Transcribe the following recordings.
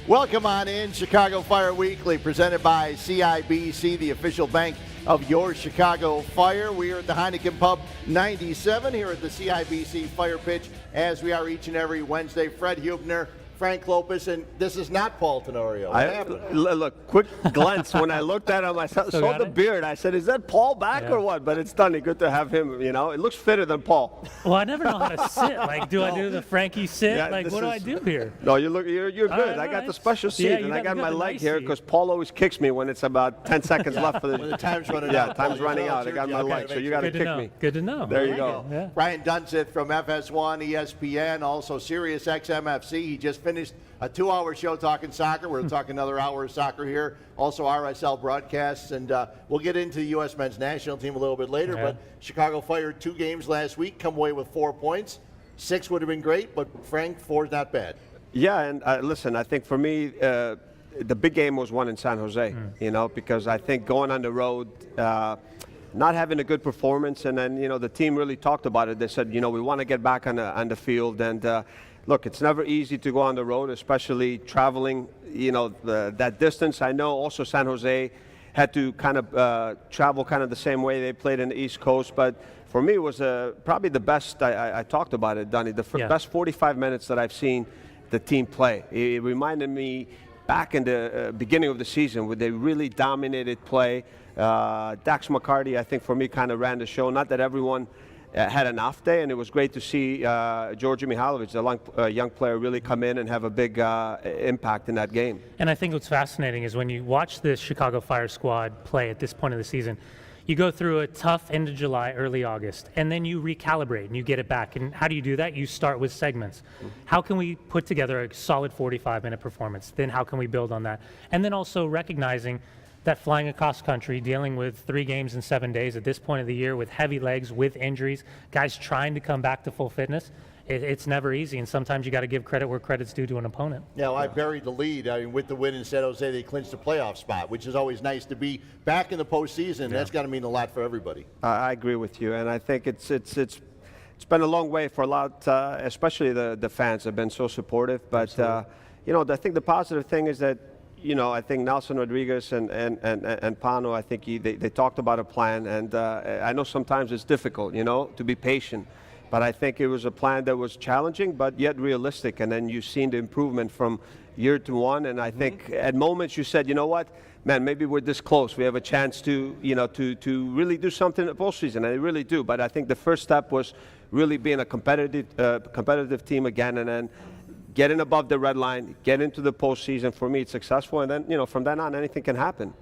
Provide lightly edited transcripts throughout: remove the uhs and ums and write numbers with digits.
Welcome on in, Chicago Fire Weekly, presented by CIBC, the official bank of your Chicago Fire. We are at the Heineken Pub 97 here at the CIBC Fire Pitch, as we are each and every Wednesday. Fred Hubner, Frank Lopez, and this is not Paul Tenorio. Look, quick glance. When I looked at him, I saw the beard. I said, is that Paul back or what? But it's stunning. Good to have him. You know, it looks fitter than Paul. Well, I never know how to sit. Like, do I do the Frankie sit? Yeah, like, what do I do here? No, you're good. I got the special seat, and I got my leg here because Paul always kicks me when it's about 10 seconds left for when the time's running out. Yeah, time's running out. I got my leg, so you got to kick me. Good to know. There you go. Yeah. Brian Dunseth from FS1, ESPN, also Sirius XMFC. He just finished a 2-hour show talking soccer. We're talking another hour of soccer here. Also RSL broadcasts, and we'll get into the U.S. men's national team a little bit later. But Chicago Fire 2 games last week, come away with 4 points. 6 would have been great, but Frank, 4 is not bad. Yeah, and listen, I think for me, the big game was won in San Jose, you know, because I think going on the road, not having a good performance, and then, you know, the team really talked about it. They said, you know, we want to get back on the field, and look, it's never easy to go on the road, especially traveling, you know, that distance. I know also San Jose had to kind of travel kind of the same way they played in the East Coast, but for me it was probably the best. I talked about it, Donnie, the best 45 minutes that I've seen the team play. It reminded me back in the beginning of the season where they really dominated play. Dax McCarty, I think for me, kind of ran the show. Not that everyone had an off day, and it was great to see Georgi Mihailovic, the young player, really come in and have a big impact in that game. And I think what's fascinating is when you watch this Chicago Fire squad play at this point of the season, you go through a tough end of July, early August, and then you recalibrate and you get it back. And how do you do that? You start with segments. How can we put together a solid 45-minute performance? Then how can we build on that? And then also recognizing that flying across country, dealing with 3 games in 7 days at this point of the year with heavy legs, with injuries, guys trying to come back to full fitness, it's never easy, and sometimes you got to give credit where credit's due to an opponent. Yeah, well, I buried the lead. I mean, with the win in San Jose, they clinched the playoff spot, which is always nice to be back in the postseason. Yeah. That's got to mean a lot for everybody. I agree with you, and I think it's been a long way for a lot, especially the fans have been so supportive. But you know, I think the positive thing is that, you know, I think Nelson Rodriguez and Pano, I think they talked about a plan, and I know sometimes it's difficult, you know, to be patient. But I think it was a plan that was challenging, but yet realistic. And then you've seen the improvement from year to one. And I think at moments you said, you know what, man, maybe we're this close. We have a chance to, you know, to really do something in the postseason. And they really do. But I think the first step was really being a competitive team again, and then getting above the red line, get into the postseason. For me, it's successful. And then, you know, from then on, anything can happen.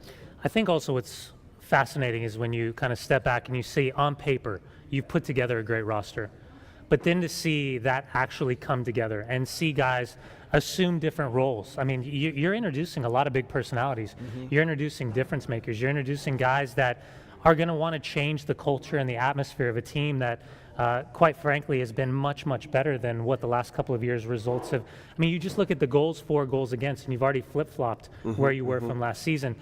I think also what's fascinating is when you kind of step back and you see on paper, you've put together a great roster. But then to see that actually come together and see guys assume different roles. I mean, you're introducing a lot of big personalities. You're introducing difference makers. You're introducing guys that are going to want to change the culture and the atmosphere of a team that, quite frankly, has been much, much better than what the last couple of years' results have. I mean, you just look at the goals for, goals against, and you've already flip-flopped where you were from last season.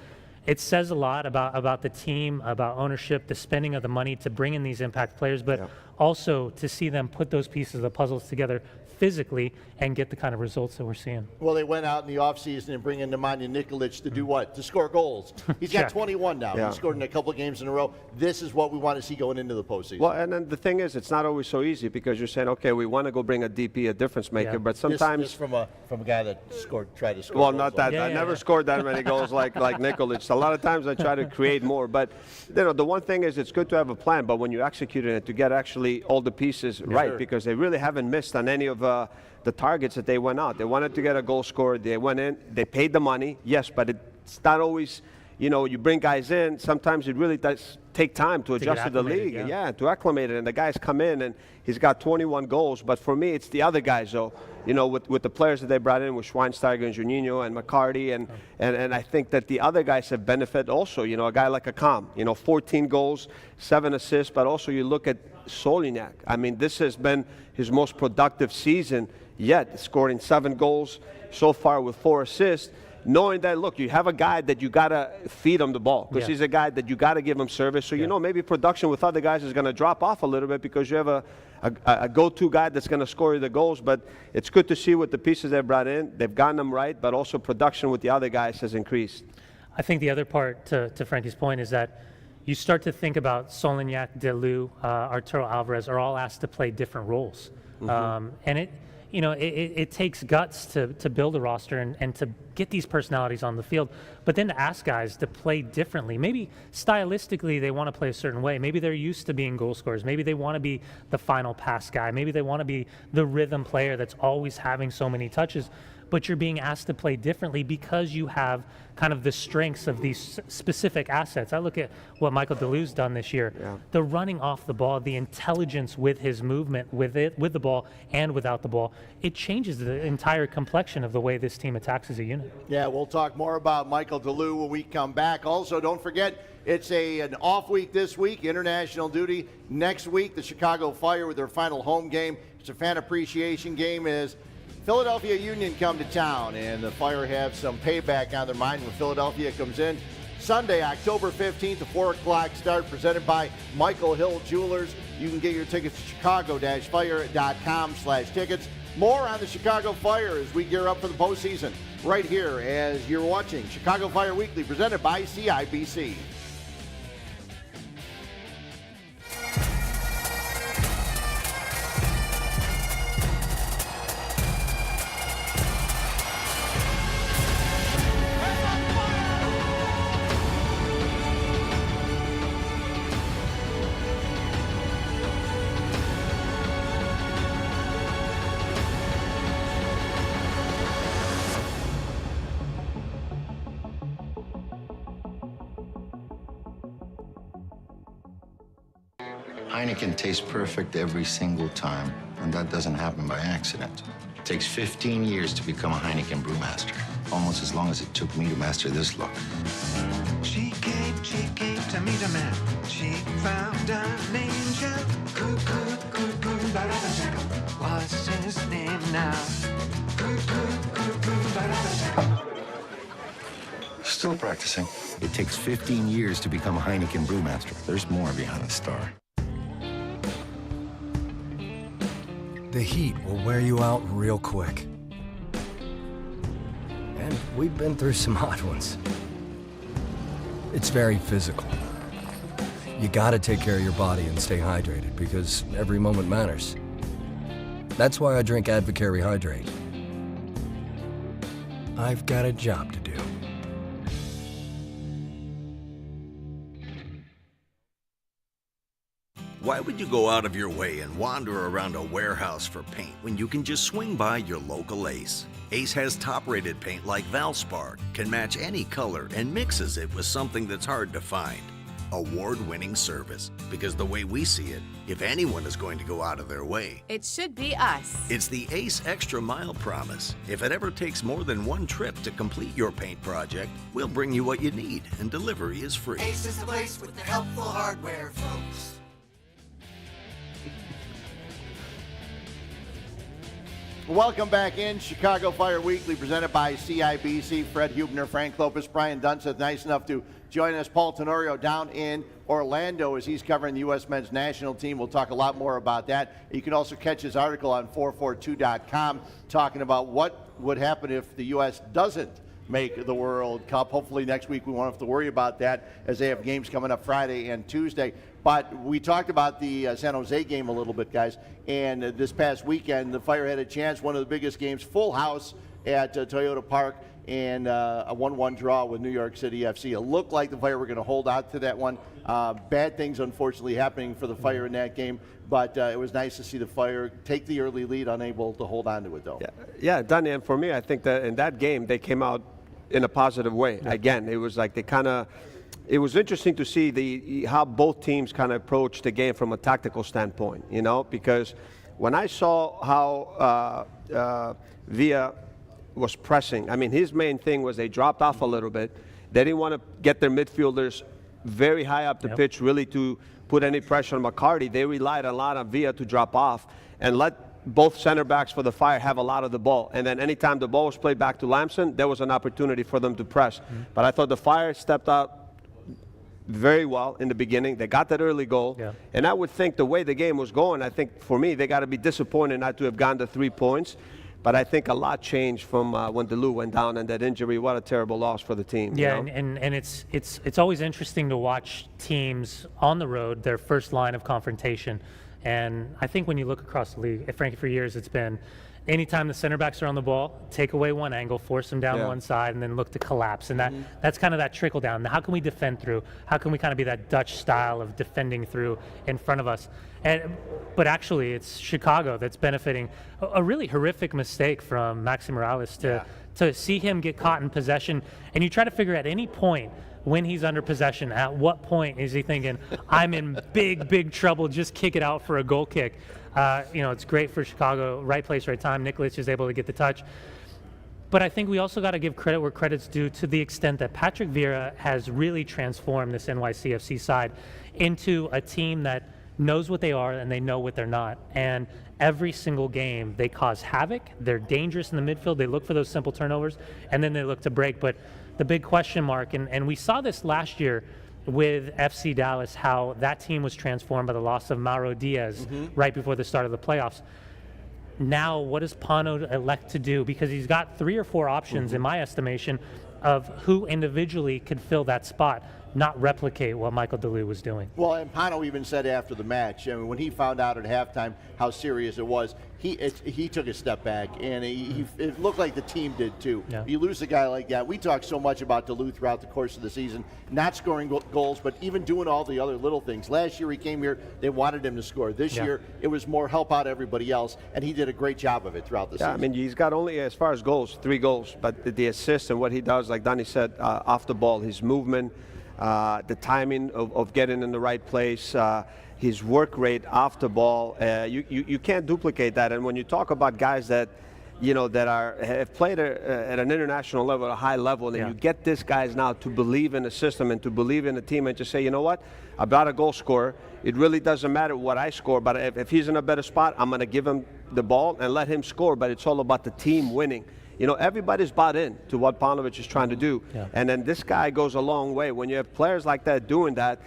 It says a lot about the team, about ownership, the spending of the money to bring in these impact players, but also to see them put those pieces of the puzzles together physically and get the kind of results that we're seeing. Well, they went out in the offseason and bring in Nemanja Nikolic to do what? To score goals. He's got 21 now. He scored in a couple of games in a row. This is what we want to see going into the postseason. Well, and then the thing is, it's not always so easy because you're saying, okay, we want to go bring a DP, a difference maker, but sometimes this from a guy that tried to score. Well, goals not that. I never scored that many goals like Nikolic. A lot of times I try to create more, but you know, the one thing is it's good to have a plan, but when you execute it, to get actually all the pieces right, because they really haven't missed on any of the targets that they went out. They wanted to get a goal scored. They went in. They paid the money, yes, but it's not always, you know, you bring guys in. Sometimes it really does take time to adjust to the league. To acclimate it. And the guys come in, and he's got 21 goals. But for me, it's the other guys, though. You know, with the players that they brought in, with Schweinsteiger and Juninho and McCarty, and I think that the other guys have benefited also. You know, a guy like Akam, you know, 14 goals, 7 assists, but also you look at Soliniak. I mean, this has been his most productive season yet, scoring 7 goals so far with 4 assists. knowing that, look, you have a guy that you got to feed him the ball because he's a guy that you got to give him service. So, you know, maybe production with other guys is going to drop off a little bit because you have a go-to guy that's going to score you the goals. But it's good to see what the pieces they've brought in. They've gotten them right, but also production with the other guys has increased. I think the other part to Frankie's point is that you start to think about Solignac, Deleu, Arturo Alvarez are all asked to play different roles. And it takes guts to build a roster and to get these personalities on the field, but then to ask guys to play differently. Maybe stylistically they want to play a certain way. Maybe they're used to being goal scorers. Maybe they want to be the final pass guy. Maybe they want to be the rhythm player that's always having so many touches. But you're being asked to play differently because you have kind of the strengths of these specific assets. I look at what Michael Deleu's done this year. The running off the ball, the intelligence with his movement, with the ball and without the ball, it changes the entire complexion of the way this team attacks as a unit. Yeah, we'll talk more about Michael Deleu when we come back. Also, don't forget, it's an off week this week, international duty. Next week, the Chicago Fire with their final home game. It's a fan appreciation game as Philadelphia Union come to town, and the Fire have some payback on their mind when Philadelphia comes in. Sunday, October 15th, a 4 o'clock start, presented by Michael Hill Jewelers. You can get your tickets at chicago-fire.com/tickets. More on the Chicago Fire as we gear up for the postseason right here as you're watching Chicago Fire Weekly, presented by CIBC. Heineken tastes perfect every single time, and that doesn't happen by accident. It takes 15 years to become a Heineken brewmaster, almost as long as it took me to master this look. She came to meet a man. She found an angel. Ba-da-ba-da. What's his name now? Ba-da-ba-da. Still practicing. It takes 15 years to become a Heineken brewmaster. There's more behind the star. The heat will wear you out real quick. And we've been through some hot ones. It's very physical. You gotta take care of your body and stay hydrated because every moment matters. That's why I drink Advocare Rehydrate. I've got a job to do. Why would you go out of your way and wander around a warehouse for paint when you can just swing by your local Ace? Ace has top-rated paint like Valspar, can match any color, and mixes it with something that's hard to find. Award-winning service, because the way we see it, if anyone is going to go out of their way, it should be us. It's the Ace Extra Mile promise. If it ever takes more than one trip to complete your paint project, we'll bring you what you need, and delivery is free. Ace is the place with the helpful hardware, folks. Welcome back in Chicago Fire Weekly, presented by CIBC. Fred Hubner, Frank Lopez, Brian Dunseth, nice enough to join us. Paul Tenorio down in Orlando as he's covering the U.S. men's national team. We'll talk a lot more about that. You can also catch his article on 442.com talking about what would happen if the U.S. doesn't make the World Cup. Hopefully next week we won't have to worry about that as they have games coming up Friday and Tuesday. But we talked about the San Jose game a little bit, guys, and this past weekend the Fire had a chance, one of the biggest games, full house at Toyota Park, and a 1-1 draw with New York City FC. It looked like the Fire were going to hold out to that one. Bad things, unfortunately, happening for the Fire in that game, but it was nice to see the Fire take the early lead, unable to hold on to it, though. Yeah, Danny, and for me, I think that in that game, they came out in a positive way. Again, it was like they kind of, it was interesting to see how both teams kind of approached the game from a tactical standpoint, you know, because when I saw how Villa was pressing, I mean, his main thing was they dropped off a little bit. They didn't want to get their midfielders very high up the pitch, really, to put any pressure on McCarty. They relied a lot on Villa to drop off and let both center backs for the Fire have a lot of the ball. And then anytime the ball was played back to Lamson, there was an opportunity for them to press. But I thought the Fire stepped out very well in the beginning. They got that early goal. Yeah. And I would think the way the game was going, I think for me, they got to be disappointed not to have gone to 3 points. But I think a lot changed from when DeLu went down and that injury. What a terrible loss for the team. Yeah, you know? and it's always interesting to watch teams on the road, their first line of confrontation. And I think when you look across the league, Frankie, for years it's been anytime the center backs are on the ball, take away one angle, force them down one side, and then look to collapse. And that's kind of that trickle down. How can we defend through? How can we kind of be that Dutch style of defending through in front of us? But actually, it's Chicago that's benefiting. A really horrific mistake from Maxi Morales to see him get caught in possession. And you try to figure at any point when he's under possession, at what point is he thinking, I'm in big trouble, just kick it out for a goal kick. It's great for Chicago, right place, right time. Nikolic is able to get the touch. But I think we also got to give credit where credit's due to the extent that Patrick Vieira has really transformed this NYCFC side into a team that knows what they are and they know what they're not. And every single game, they cause havoc. They're dangerous in the midfield. They look for those simple turnovers, and then they look to break. But the big question mark, and we saw this last year with FC Dallas, how that team was transformed by the loss of Mauro Diaz right before the start of the playoffs. Now, what does Pano elect to do? Because he's got 3 or 4 options, in my estimation, of who individually could fill that spot, not replicate what Michael DeLu was doing. Well, and Pano even said after the match, I mean, when he found out at halftime how serious it was, he took a step back, and it looked like the team did too. Yeah. You lose a guy like that. We talk so much about DeLu throughout the course of the season, not scoring goals, but even doing all the other little things. Last year he came here, they wanted him to score. This year it was more help out everybody else, and he did a great job of it throughout the season. I mean, he's got only, as far as goals, 3 goals, but the assists and what he does, like Donnie said, off the ball, his movement, the timing of getting in the right place, his work rate off the ball, you can't duplicate that. And when you talk about guys that, have played at an international level, at a high level, and you get these guys now to believe in the system and to believe in the team and to say, you know what, I'm not a goal scorer. It really doesn't matter what I score, but if he's in a better spot, I'm going to give him the ball and let him score. But it's all about the team winning. Everybody's bought in to what Paunovic is trying to do. Yeah. And then this guy goes a long way. When you have players like that doing that,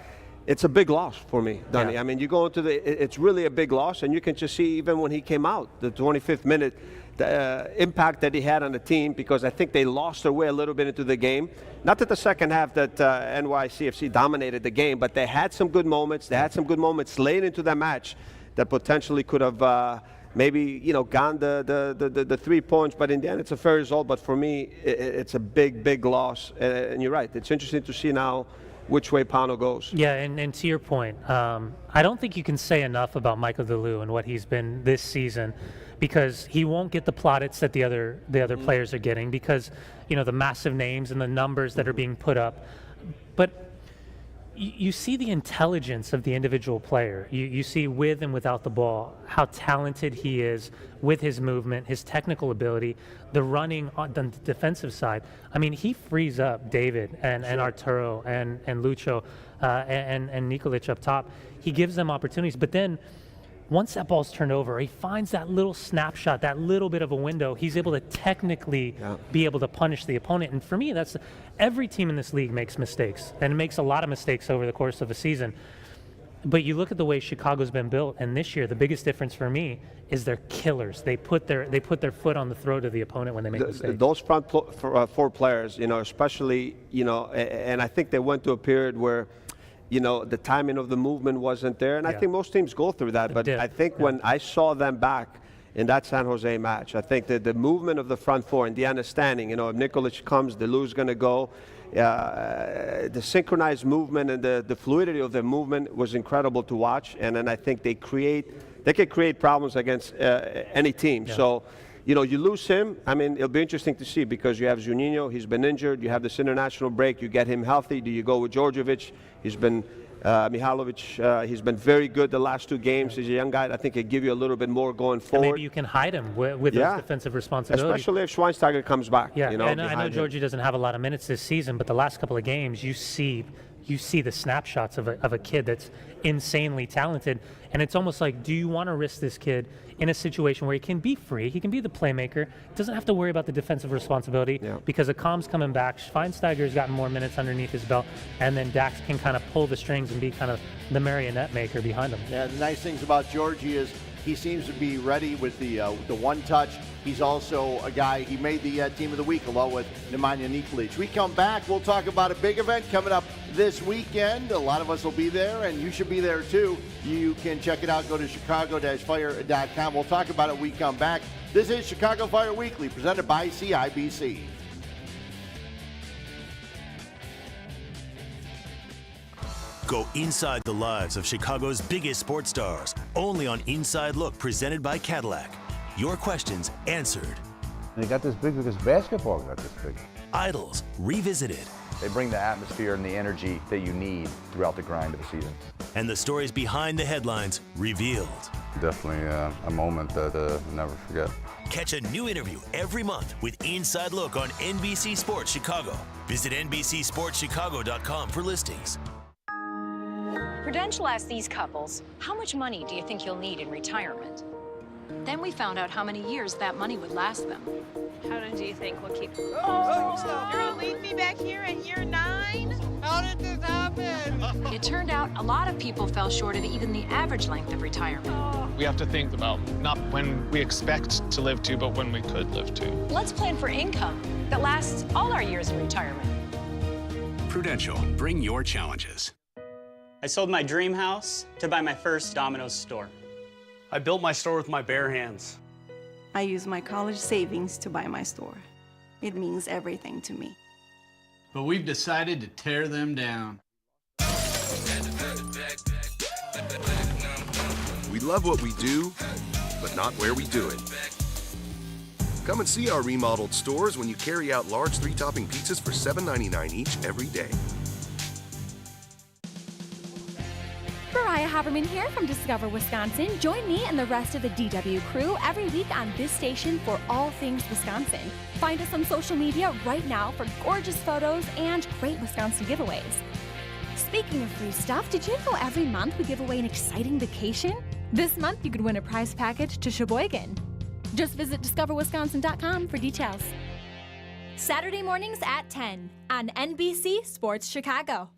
it's a big loss for me, Donnie. Yeah. I mean, you go into it's really a big loss, and you can just see even when he came out, the 25th minute, the impact that he had on the team, because I think they lost their way a little bit into the game. Not that the second half that NYCFC dominated the game, but they had some good moments. They had some good moments late into that match that potentially could have maybe gone the 3 points, but in the end it's a fair result. But for me, it's a big loss. And you're right. It's interesting to see now which way Pano goes. Yeah, and to your point, I don't think you can say enough about Michael DeLu and what he's been this season, because he won't get the plaudits that the other players are getting, because the massive names and the numbers that are being put up. But you see the intelligence of the individual player. You see with and without the ball how talented he is with his movement, his technical ability, the running on the defensive side. I mean, he frees up David and Arturo and Lucho and Nikolic up top. He gives them opportunities, but then once that ball's turned over, he finds that little snapshot, that little bit of a window. He's able to technically be able to punish the opponent. And for me, that's every team in this league makes mistakes, and makes a lot of mistakes over the course of a season. But you look at the way Chicago's been built, and this year the biggest difference for me is they're killers. They put their foot on the throat of the opponent when they make mistakes. Those front 4 players, especially, and I think they went through a period where the timing of the movement wasn't there. And I think most teams go through that. But I think when I saw them back in that San Jose match, I think that the movement of the front 4 and the understanding, if Nikolic comes, DeLu's going to go. The synchronized movement and the fluidity of the movement was incredible to watch. And then I think they can create problems against any team. Yeah. So, you lose him. I mean, it'll be interesting to see, because you have Juninho, he's been injured. You have this international break. You get him healthy. Do you go with Djordjevic? He's been Mihalovic. He's been very good the last 2 games. He's a young guy. I think he'll give you a little bit more going forward. And maybe you can hide him with those defensive responsibilities. Especially if Schweinsteiger comes back. Yeah, and I know Georgie doesn't have a lot of minutes this season, but the last couple of games, you see you see the snapshots of a kid that's insanely talented, and it's almost like, do you want to risk this kid in a situation where he can be free, he can be the playmaker, doesn't have to worry about the defensive responsibility because Akam's coming back, Schweinsteiger's gotten more minutes underneath his belt, and then Dax can kind of pull the strings and be kind of the marionette maker behind him. Yeah, the nice things about Georgie is he seems to be ready with the one touch. He's also a guy, he made the Team of the Week along with Nemanja Nikolic. We come back, we'll talk about a big event coming up this weekend. A lot of us will be there, and you should be there too. You can check it out. Go to chicago-fire.com. We'll talk about it when we come back. This is Chicago Fire Weekly, presented by CIBC. Go inside the lives of Chicago's biggest sports stars, only on Inside Look, presented by Cadillac. Your questions answered. And it got this big because basketball got this big. Idols revisited. They bring the atmosphere and the energy that you need throughout the grind of the season. And the stories behind the headlines revealed. Definitely a moment that I'll never forget. Catch a new interview every month with Inside Look on NBC Sports Chicago. Visit NBCSportsChicago.com for listings. Prudential asked these couples, how much money do you think you'll need in retirement? Then we found out how many years that money would last them. How do you think we'll keep... Oh, you're gonna leave me back here at year 9? How did this happen? It turned out a lot of people fell short of even the average length of retirement. We have to think about not when we expect to live to, but when we could live to. Let's plan for income that lasts all our years in retirement. Prudential, bring your challenges. I sold my dream house to buy my first Domino's store. I built my store with my bare hands. I used my college savings to buy my store. It means everything to me. But we've decided to tear them down. We love what we do, but not where we do it. Come and see our remodeled stores when you carry out large 3-topping pizzas for $7.99 each every day. Mariah Haberman here from Discover Wisconsin. Join me and the rest of the DW crew every week on this station for all things Wisconsin. Find us on social media right now for gorgeous photos and great Wisconsin giveaways. Speaking of free stuff, did you know every month we give away an exciting vacation? This month you could win a prize package to Sheboygan. Just visit discoverwisconsin.com for details. Saturday mornings at 10 on NBC Sports Chicago.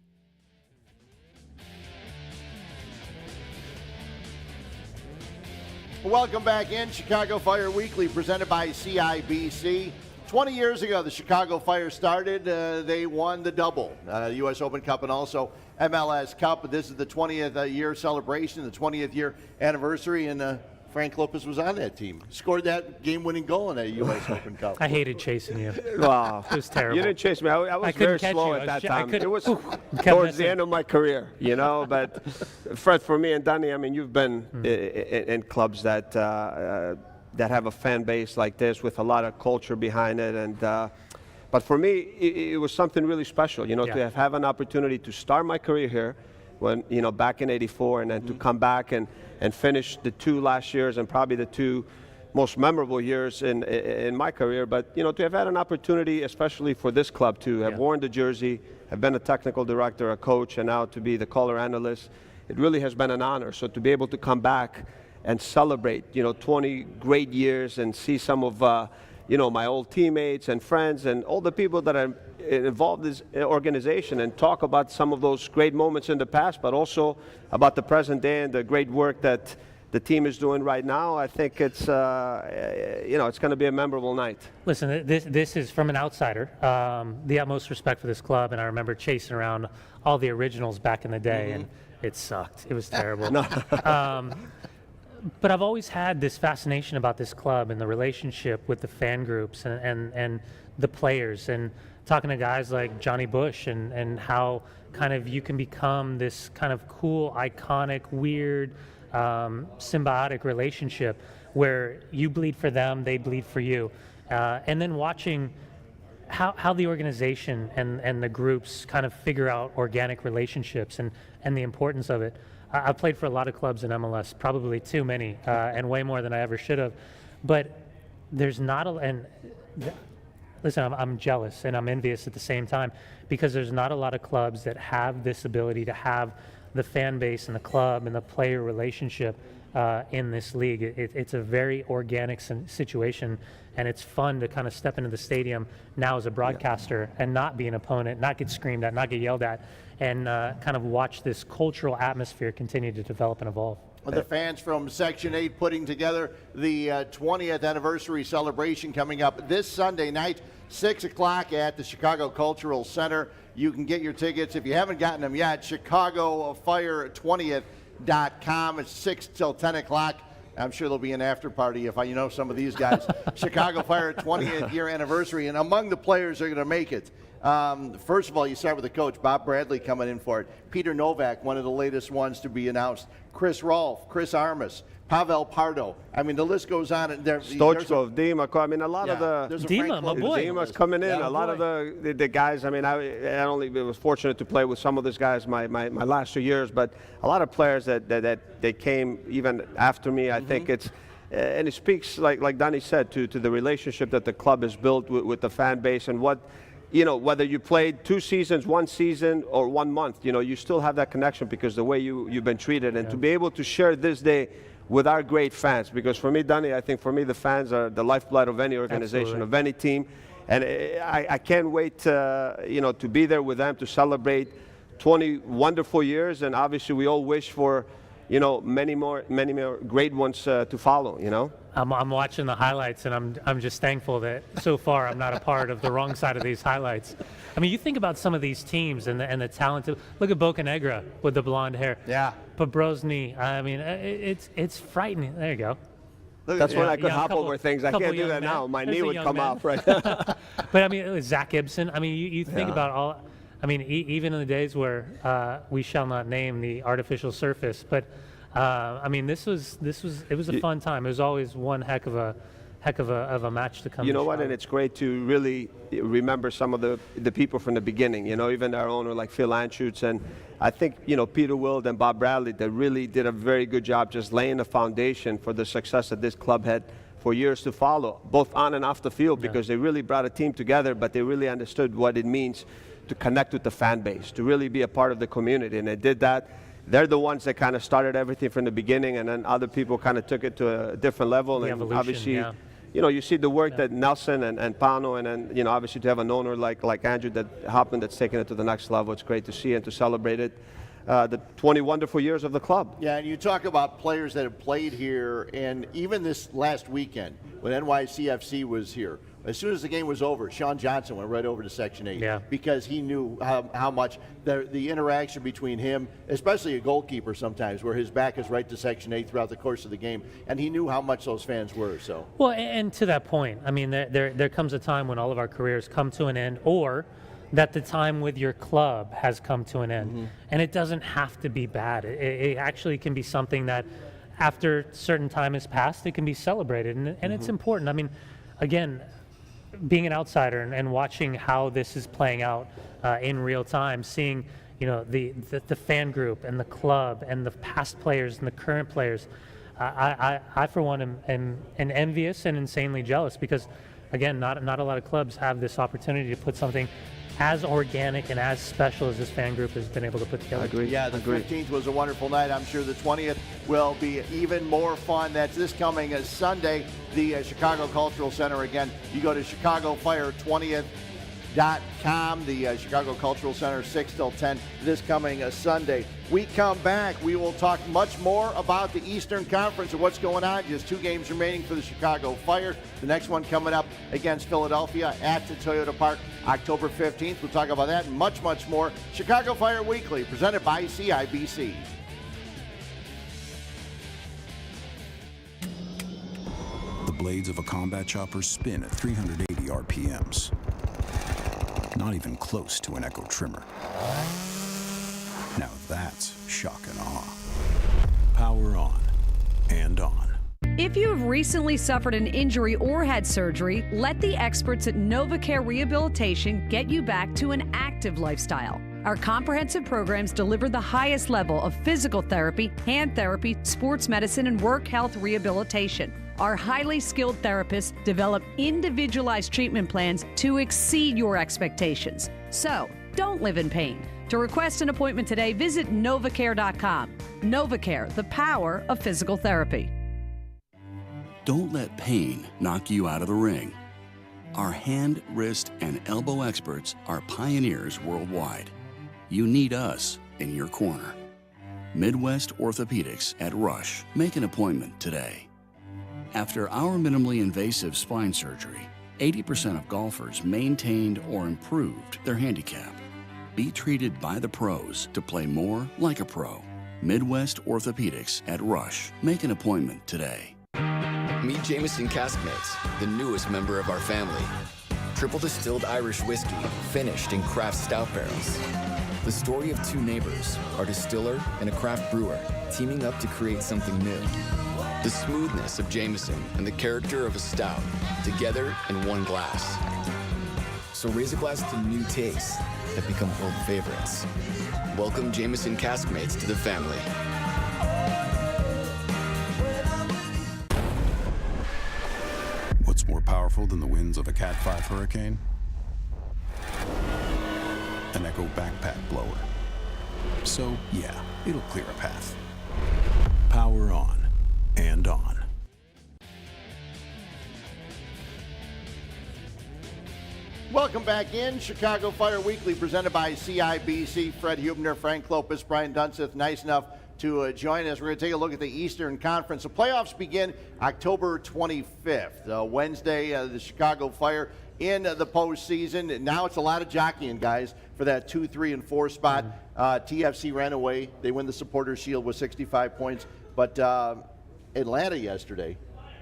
Welcome back in Chicago Fire Weekly, presented by CIBC. 20 years ago, the Chicago Fire started. They won the double, U.S. Open Cup and also MLS Cup. This is the 20th year celebration, the 20th year anniversary, and Frank Lopez was on that team. Scored that game-winning goal in that U.S. Open Cup. I hated chasing you. Wow. It was terrible. You didn't chase me. I was very slow at that time. It was towards the end of my career, you know. But Fred, for me and Danny, I mean, you've been in clubs that that have a fan base like this with a lot of culture behind it, and but for me, it was something really special, you know, to have an opportunity to start my career here, when back in '84, and then to come back and finish the 2 last years and probably the 2 most memorable years in my career. But, to have had an opportunity, especially for this club, to have worn the jersey, have been a technical director, a coach, and now to be the color analyst, it really has been an honor. So to be able to come back and celebrate, 20 great years and see some of, my old teammates and friends and all the people that are involved in this organization and talk about some of those great moments in the past, but also about the present day and the great work that the team is doing right now. I think it's, it's going to be a memorable night. Listen, this is from an outsider, the utmost respect for this club, and I remember chasing around all the originals back in the day, and it sucked. It was terrible. But I've always had this fascination about this club and the relationship with the fan groups and the players, and talking to guys like Johnny Bush and how kind of you can become this kind of cool, iconic, weird, symbiotic relationship where you bleed for them, they bleed for you. And then watching how the organization and the groups kind of figure out organic relationships and the importance of it. I've played for a lot of clubs in MLS, probably too many, and way more than I ever should have. But there's not listen, I'm jealous and I'm envious at the same time, because there's not a lot of clubs that have this ability to have the fan base and the club and the player relationship in this league. It's a very organic situation, and it's fun to kind of step into the stadium now as a broadcaster and not be an opponent, not get screamed at, not get yelled at, and kind of watch this cultural atmosphere continue to develop and evolve. The fans from Section 8 putting together the 20th anniversary celebration coming up this Sunday night, 6 o'clock at the Chicago Cultural Center. You can get your tickets if you haven't gotten them yet. ChicagoFire20th.com. It's 6 till 10 o'clock. I'm sure there'll be an after party if you know some of these guys. Chicago Fire 20th year anniversary, and among the players that are going to make it. First of all, you start with the coach, Bob Bradley, coming in for it. Peter Novak, one of the latest ones to be announced. Chris Rolfe, Chris Armas, Pavel Pardo. I mean, the list goes on. Stoichkov, Dima. I mean, a lot of the Dima, my boy. Dima's coming in. A lot of the guys. I mean, I only was fortunate to play with some of these guys my last 2 years, but a lot of players that they came even after me. I think it's. And it speaks, like Danny said, to the relationship that the club has built with the fan base, and what, whether you played 2 seasons, 1 season, or 1 month, you still have that connection because the way you've been treated. And to be able to share this day with our great fans, because for me, Danny, I think for me the fans are the lifeblood of any organization, of any team. And I can't wait to be there with them to celebrate 20 wonderful years. And obviously we all wish for many more great ones to follow. I'm watching the highlights, and I'm just thankful that so far I'm not a part of the wrong side of these highlights. I mean, you think about some of these teams and the talented. Look at Bocanegra with the blonde hair. Yeah. Pobrozny. I mean, it's frightening. There you go. That's when I could hop over things. I can't do that now. My knee would come off right now. But I mean, Zach Gibson. I mean, you think about all. I mean, even in the days where we shall not name the artificial surface, but I mean, it was a fun time. It was always one heck of a match to come. You know what? And it's great to really remember some of the people from the beginning. Even our owner like Phil Anschutz, and I think Peter Wild and Bob Bradley, that really did a very good job just laying the foundation for the success that this club had for years to follow, both on and off the field, because they really brought a team together, but they really understood what it means to connect with the fan base, to really be a part of the community, and they did that. They're the ones that kind of started everything from the beginning, and then other people kind of took it to a different level. And obviously, you see the work that Nelson and Pano, and then obviously to have an owner like Andrew Hoffman that's taken it to the next level. It's great to see and to celebrate it. The 20 wonderful years of the club. Yeah, and you talk about players that have played here, and even this last weekend when NYCFC was here, as soon as the game was over, Sean Johnson went right over to Section 8 because he knew how much the interaction between him, especially a goalkeeper sometimes, where his back is right to Section 8 throughout the course of the game, and he knew how much those fans were. So well, and to that point, I mean, there comes a time when all of our careers come to an end, or that the time with your club has come to an end. And it doesn't have to be bad. It actually can be something that after certain time has passed, it can be celebrated, and it's important. I mean, again, being an outsider and watching how this is playing out in real time, seeing the fan group and the club and the past players and the current players, I for one am envious and insanely jealous, because again, not a lot of clubs have this opportunity to put something as organic and as special as this fan group has been able to put together. I agree. Yeah, the 15th was a wonderful night. I'm sure the 20th will be even more fun. That's this coming Sunday, the Chicago Cultural Center. Again, you go to ChicagoFire20th.com, the Chicago Cultural Center, 6 till 10 this coming Sunday. We come back, we will talk much more about the Eastern Conference and what's going on. Just 2 games remaining for the Chicago Fire. The next one coming up against Philadelphia at the Toyota Park, October 15th. We'll talk about that and much, much more. Chicago Fire Weekly, presented by CIBC. The blades of a combat chopper spin at 380 RPMs. Not even close to an Echo trimmer. Now that's shock and awe. Power on and on. If you have recently suffered an injury or had surgery, let the experts at NovaCare Rehabilitation get you back to an active lifestyle. Our comprehensive programs deliver the highest level of physical therapy, hand therapy, sports medicine, and work health rehabilitation. Our highly skilled therapists develop individualized treatment plans to exceed your expectations. So, don't live in pain. To request an appointment today, visit novacare.com. NovaCare, the power of physical therapy. Don't let pain knock you out of the ring. Our hand, wrist, and elbow experts are pioneers worldwide. You need us in your corner. Midwest Orthopedics at Rush. Make an appointment today. After our minimally invasive spine surgery, 80% of golfers maintained or improved their handicap. Be treated by the pros to play more like a pro. Midwest Orthopedics at Rush. Make an appointment today. Meet Jameson Caskmates, the newest member of our family. Triple distilled Irish whiskey, finished in craft stout barrels. The story of two neighbors, a distiller and a craft brewer, teaming up to create something new. The smoothness of Jameson and the character of a stout, together in one glass. So raise a glass to new tastes that become old favorites. Welcome Jameson Caskmates to the family. What's more powerful than the winds of a Cat 5 hurricane? An Echo backpack blower. So, yeah, it'll clear a path. Power on and on. Welcome back in. Chicago Fire Weekly presented by CIBC. Fred Hubner, Frank Lopez, Brian Dunseth, nice enough to join us. We're going to take a look at the Eastern Conference. The playoffs begin October 25th. Wednesday, the Chicago Fire in the postseason. Now it's a lot of jockeying, guys, for that 2, 3, and 4 spot. TFC ran away. They win the Supporters' Shield with 65 points. But Atlanta yesterday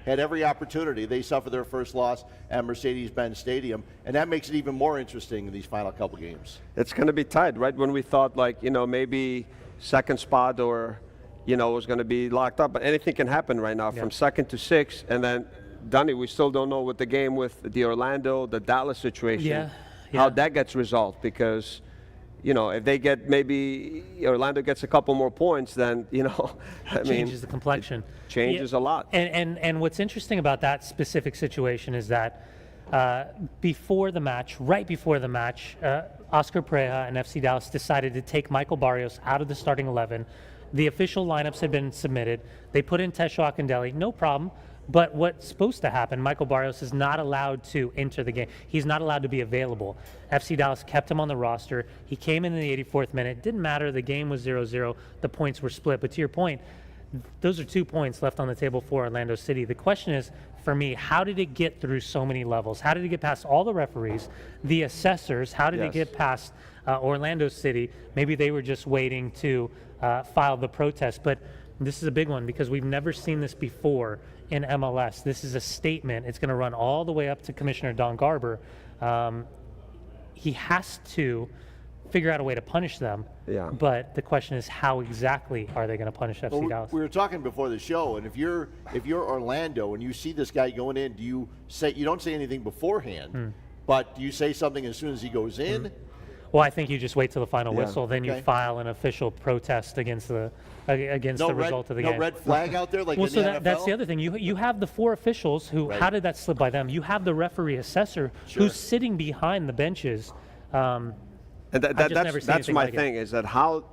had every opportunity. They suffered their first loss at Mercedes-Benz Stadium, and that makes it even more interesting in these final couple games. It's going to be tight, right? When we thought, like, maybe second spot or, was going to be locked up. But anything can happen right now from second to 6. And then, Dunny, we still don't know with the game with the Orlando, the Dallas situation, how that gets resolved. Because, if they get maybe Orlando gets a couple more points, then, changes the complexion. Changes a lot. And what's interesting about that specific situation is that before the match, right before the match, Oscar Pereja and FC Dallas decided to take Michael Barrios out of the starting 11. The official lineups had been submitted. They put in Tesho Akindele, no problem. But what's supposed to happen, Michael Barrios is not allowed to enter the game. He's not allowed to be available. FC Dallas kept him on the roster. He came in the 84th minute. Didn't matter. The game was 0-0. The points were split. But to your point, those are 2 points left on the table for Orlando City. The question is, for me, how did it get through so many levels? How did it get past all the referees, the assessors? How did it get past Orlando City? Maybe they were just waiting to file the protest. But this is a big one because we've never seen this before in MLS. This is a statement. It's going to run all the way up to Commissioner Don Garber. He has to figure out a way to punish them. Yeah. But the question is, how exactly are they going to punish FC Dallas? We were talking before the show, and if you're Orlando and you see this guy going in, do you say, you don't say anything beforehand, but do you say something as soon as he goes in? Well, I think you just wait till the final whistle, then you file an official protest against the result of the game. No red flag out there like well, in so the NFL? that's the other thing. You have the 4 officials who, how did that slip by them? You have the referee assessor who's sitting behind the benches. And that's my thing, is that how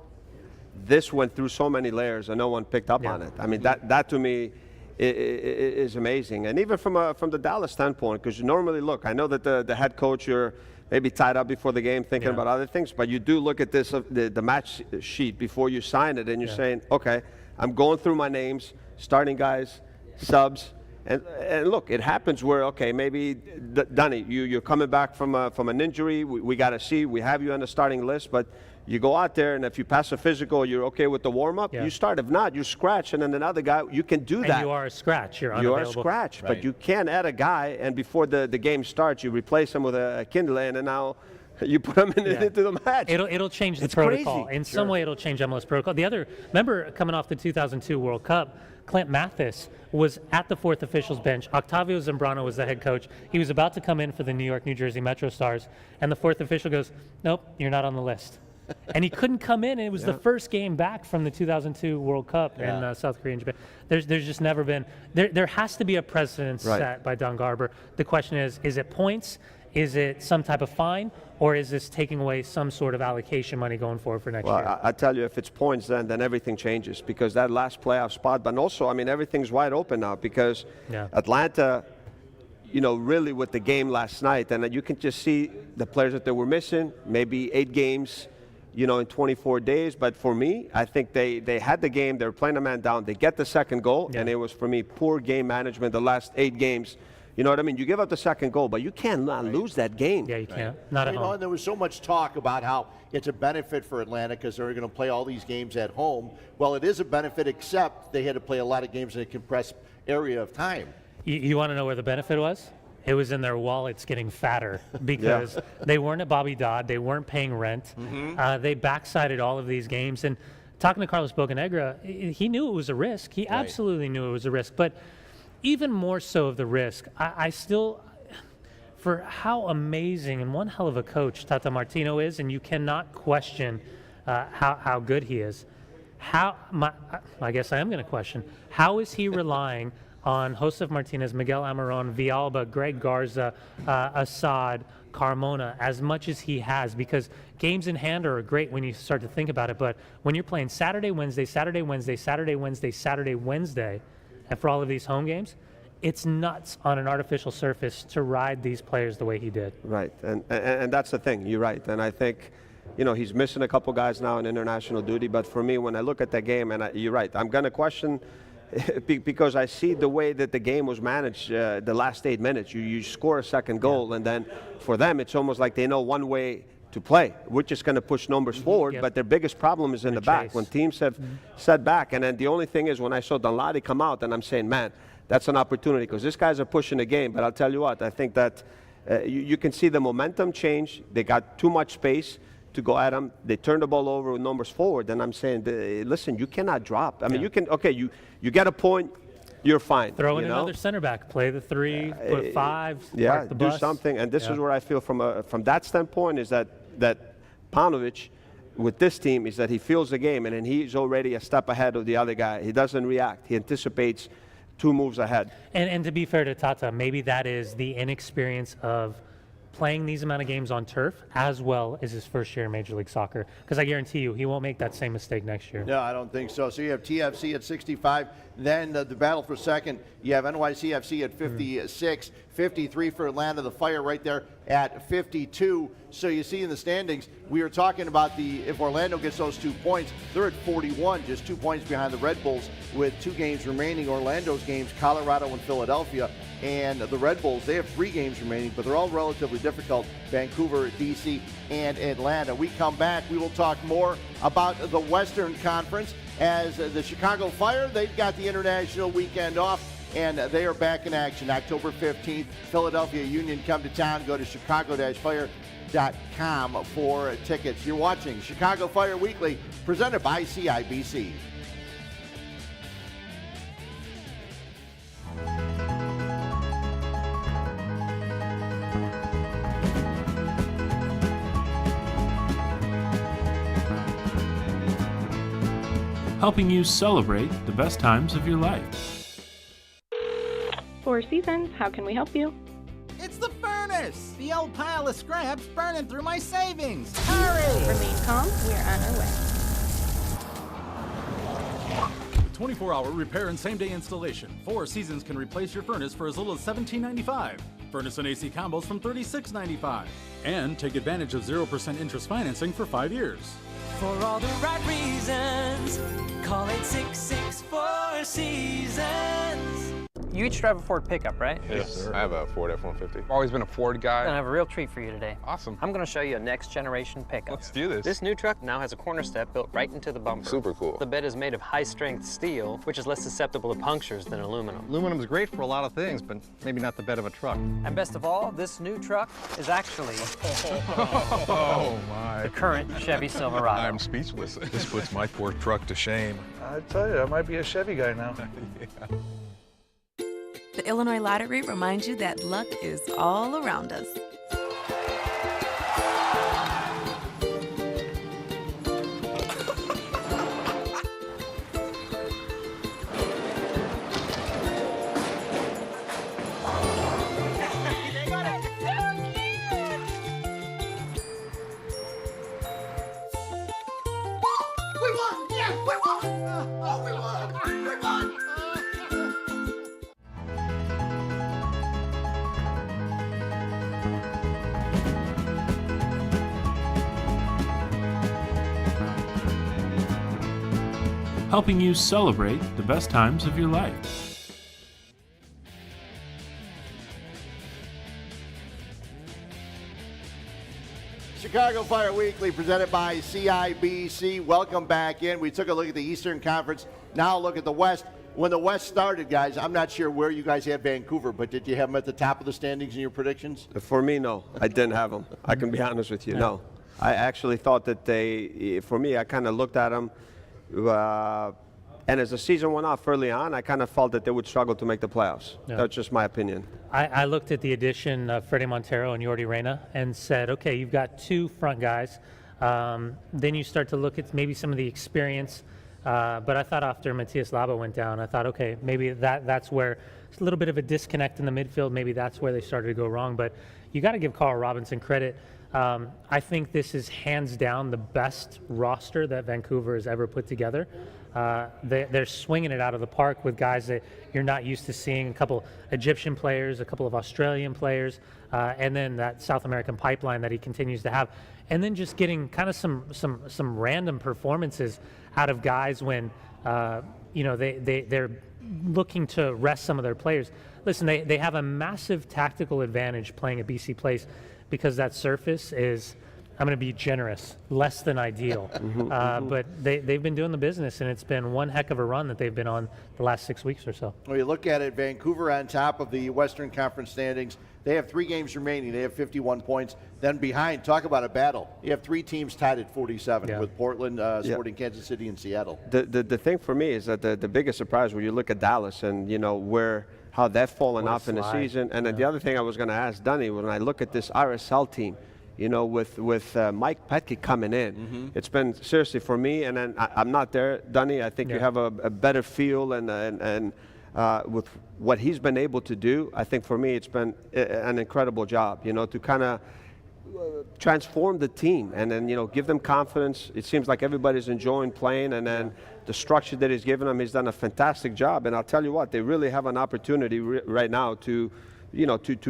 this went through so many layers and no one picked up on it. I mean, that to me is amazing. And even from the Dallas standpoint, because normally, look, I know that the head coach, you're maybe tied up before the game thinking about other things, but you do look at this, the match sheet before you sign it, and you're saying, okay, I'm going through my names, starting guys, subs, and look, it happens where, okay, maybe, Dunny, you're coming back from an injury, we got to see, we have you on the starting list, but you go out there, and if you pass a physical, you're okay with the warm-up, you start. If not, you scratch, and then another guy, you can do that. And you are a scratch. You're unavailable. You are a scratch, but you can't add a guy, and before the game starts, you replace him with a Kindle, and then now you put him into the match. It'll change the protocol. In some way, it'll change MLS protocol. The other, remember coming off the 2002 World Cup, Clint Mathis was at the 4th officials bench. Octavio Zambrano was the head coach. He was about to come in for the New York, New Jersey Metro Stars, and the 4th official goes, nope, you're not on the list. And he couldn't come in, and it was the first game back from the 2002 World Cup in South Korea and Japan. There's just never been – there has to be a precedent set by Don Garber. The question is it points? Is it some type of fine? Or is this taking away some sort of allocation money going forward for next year? Well, I tell you, if it's points, then everything changes because that last playoff spot. But also, I mean, everything's wide open now because Atlanta, you know, really with the game last night, and you can just see the players that they were missing, maybe 8 games, you know, in 24 days. But for me, I think they had the game. They were playing a man down. They get the second goal, and it was, for me, poor game management the last 8 games. You know what I mean? You give up the second goal, but you can't lose that game. Yeah, you can't. Not at home. And there was so much talk about how it's a benefit for Atlanta because they're going to play all these games at home. Well, it is a benefit, except they had to play a lot of games in a compressed area of time. You want to know where the benefit was? It was in their wallets getting fatter because they weren't at Bobby Dodd. They weren't paying rent. They backsided all of these games. And talking to Carlos Bocanegra, he knew it was a risk. He absolutely knew it was a risk. But even more so of the risk, I still, for how amazing and one hell of a coach Tata Martino is, and you cannot question how good he is. I guess I am going to question, how is he relying on Josef Martinez, Miguel Amaron, Villalba, Greg Garza, Assad, Carmona as much as he has? Because games in hand are great when you start to think about it, but when you're playing Saturday, Wednesday, Saturday, Wednesday, Saturday, Wednesday, Saturday, Wednesday, and for all of these home games, it's nuts on an artificial surface to ride these players the way he did. Right, and that's the thing. You're right, and I think, you know, he's missing a couple guys now in international duty. But for me, when I look at that game, and you're right, I'm going to question because I see the way that the game was managed the last 8 minutes. You score a second goal, and then for them, it's almost like they know one way to play. We're just going to push numbers forward, but their biggest problem is in the back. When teams have set back, and then the only thing is when I saw Dunladi come out, and I'm saying, man, that's an opportunity because these guys are pushing the game. But I'll tell you what, I think that you can see the momentum change. They got too much space to go at them. They turned the ball over with numbers forward, and I'm saying, listen, you cannot drop. I mean, you can, okay, you get a point, you're fine. Throw in another center back, play the 3, put 5, park the do bus. something. And this is where I feel from that standpoint is that Paunovic with this team is that he feels the game, and then he's already a step ahead of the other guy. He doesn't react. He anticipates 2 moves ahead. And to be fair to Tata, maybe that is the inexperience of playing these amount of games on turf as well as his first year in Major League Soccer. Because I guarantee you, he won't make that same mistake next year. No, I don't think so. So you have TFC at 65. Then the battle for second, you have NYCFC at 56. 53 for Atlanta, the Fire right there at 52. So you see in the standings, we were talking about if Orlando gets those 2 points, they're at 41, just 2 points behind the Red Bulls with 2 games remaining. Orlando's games, Colorado and Philadelphia, and the Red Bulls, they have 3 games remaining, but they're all relatively difficult. Vancouver, DC, and Atlanta. We come back, we will talk more about the Western Conference as the Chicago Fire, they've got the international weekend off, and they are back in action October 15th. Philadelphia Union come to town. Go to chicago-fire.com for tickets. You're watching Chicago Fire Weekly, presented by CIBC. Helping you celebrate the best times of your life. 4 Seasons, how can we help you? It's the furnace! The old pile of scraps burning through my savings! Hurry! Remain calm, we're on our way. 24-hour repair and same-day installation. 4 Seasons can replace your furnace for as little as $17.95. Furnace and AC combos from $36.95. And take advantage of 0% interest financing for 5 years. For all the right reasons, call 866-4 Seasons. You each drive a Ford pickup, right? Yes, sir. I have a Ford F-150. Always been a Ford guy. I have a real treat for you today. Awesome. I'm going to show you a next generation pickup. Let's do this. This new truck now has a corner step built right into the bumper. Super cool. The bed is made of high-strength steel, which is less susceptible to punctures than aluminum. Aluminum is great for a lot of things, but maybe not the bed of a truck. And best of all, this new truck is actually Oh, my. the current Chevy Silverado. I'm speechless. This puts my poor truck to shame. I tell you, I might be a Chevy guy now. Yeah. The Illinois Lottery reminds you that luck is all around us. helping you celebrate the best times of your life. Chicago Fire Weekly presented by CIBC. Welcome back in. We took a look at the Eastern Conference. Now look at the West. When the West started, guys, I'm not sure where you guys had Vancouver, but did you have them at the top of the standings in your predictions? For me, no. I didn't have them. I can be honest with you. No. I actually thought that for me, I kind of looked at them. And as the season went off early on, I kind of felt that they would struggle to make the playoffs. Yeah. That's just my opinion. I looked at the addition of Freddie Montero and Yordi Reyna and said, okay, you've got two front guys. Then you start to look at maybe some of the experience. But I thought after Matias Laba went down, I thought, okay, maybe that's where it's a little bit of a disconnect in the midfield. Maybe that's where they started to go wrong. But you got to give Carl Robinson credit. I think this is hands down the best roster that Vancouver has ever put together. They're swinging it out of the park with guys that you're not used to seeing. A couple Egyptian players, a couple of Australian players, and then that South American pipeline that he continues to have. And then just getting kind of some random performances out of guys when they're looking to rest some of their players. Listen, they have a massive tactical advantage playing at BC Place because that surface is, I'm going to be generous, less than ideal. But they've been doing the business, and it's been one heck of a run that they've been on the last 6 weeks or so. Well, you look at it, Vancouver on top of the Western Conference standings. They have 3 games remaining. They have 51 points. Then behind, talk about a battle. You have 3 teams tied at 47 with Portland, Sporting Kansas City, and Seattle. The thing for me is that the biggest surprise when you look at Dallas and, how they've fallen off in the season. And then the other thing I was going to ask Dunny, when I look at this RSL team, with Mike Petke coming in, it's been seriously for me. And then I'm not there, Dunny. I think you have a better feel and with what he's been able to do. I think for me it's been an incredible job. To kind of transform the team and then give them confidence. It seems like everybody's enjoying playing, and then the structure that he's given them, he's done a fantastic job. And I'll tell you what, they really have an opportunity right now to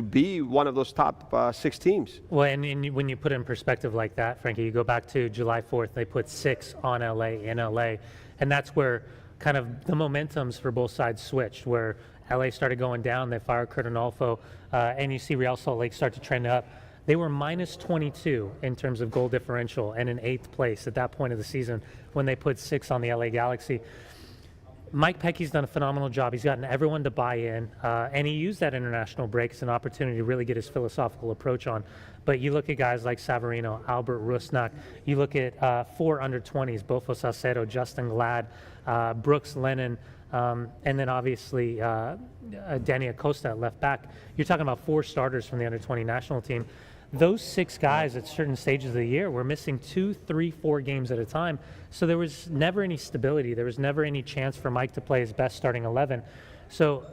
be one of those top 6 teams. Well, and when you put it in perspective like that, Frankie, you go back to July 4th, they put 6 on LA in LA, and that's where kind of the momentums for both sides switched, where LA started going down, they fired Kurt Onalfo, and you see Real Salt Lake start to trend up. They were minus 22 in terms of goal differential and in 8th place at that point of the season when they put 6 on the LA Galaxy. Mike Petke's done a phenomenal job. He's gotten everyone to buy in, and he used that international break as an opportunity to really get his philosophical approach on. But you look at guys like Savarino, Albert Rusnak. You look at 4 under-20s, Bofo Salcedo, Justin Glad, Brooks Lennon, and then obviously Danny Acosta at left back. You're talking about 4 starters from the under-20 national team. Those 6 guys at certain stages of the year were missing 2, 3, 4 games at a time. So there was never any stability. There was never any chance for Mike to play his best starting 11. So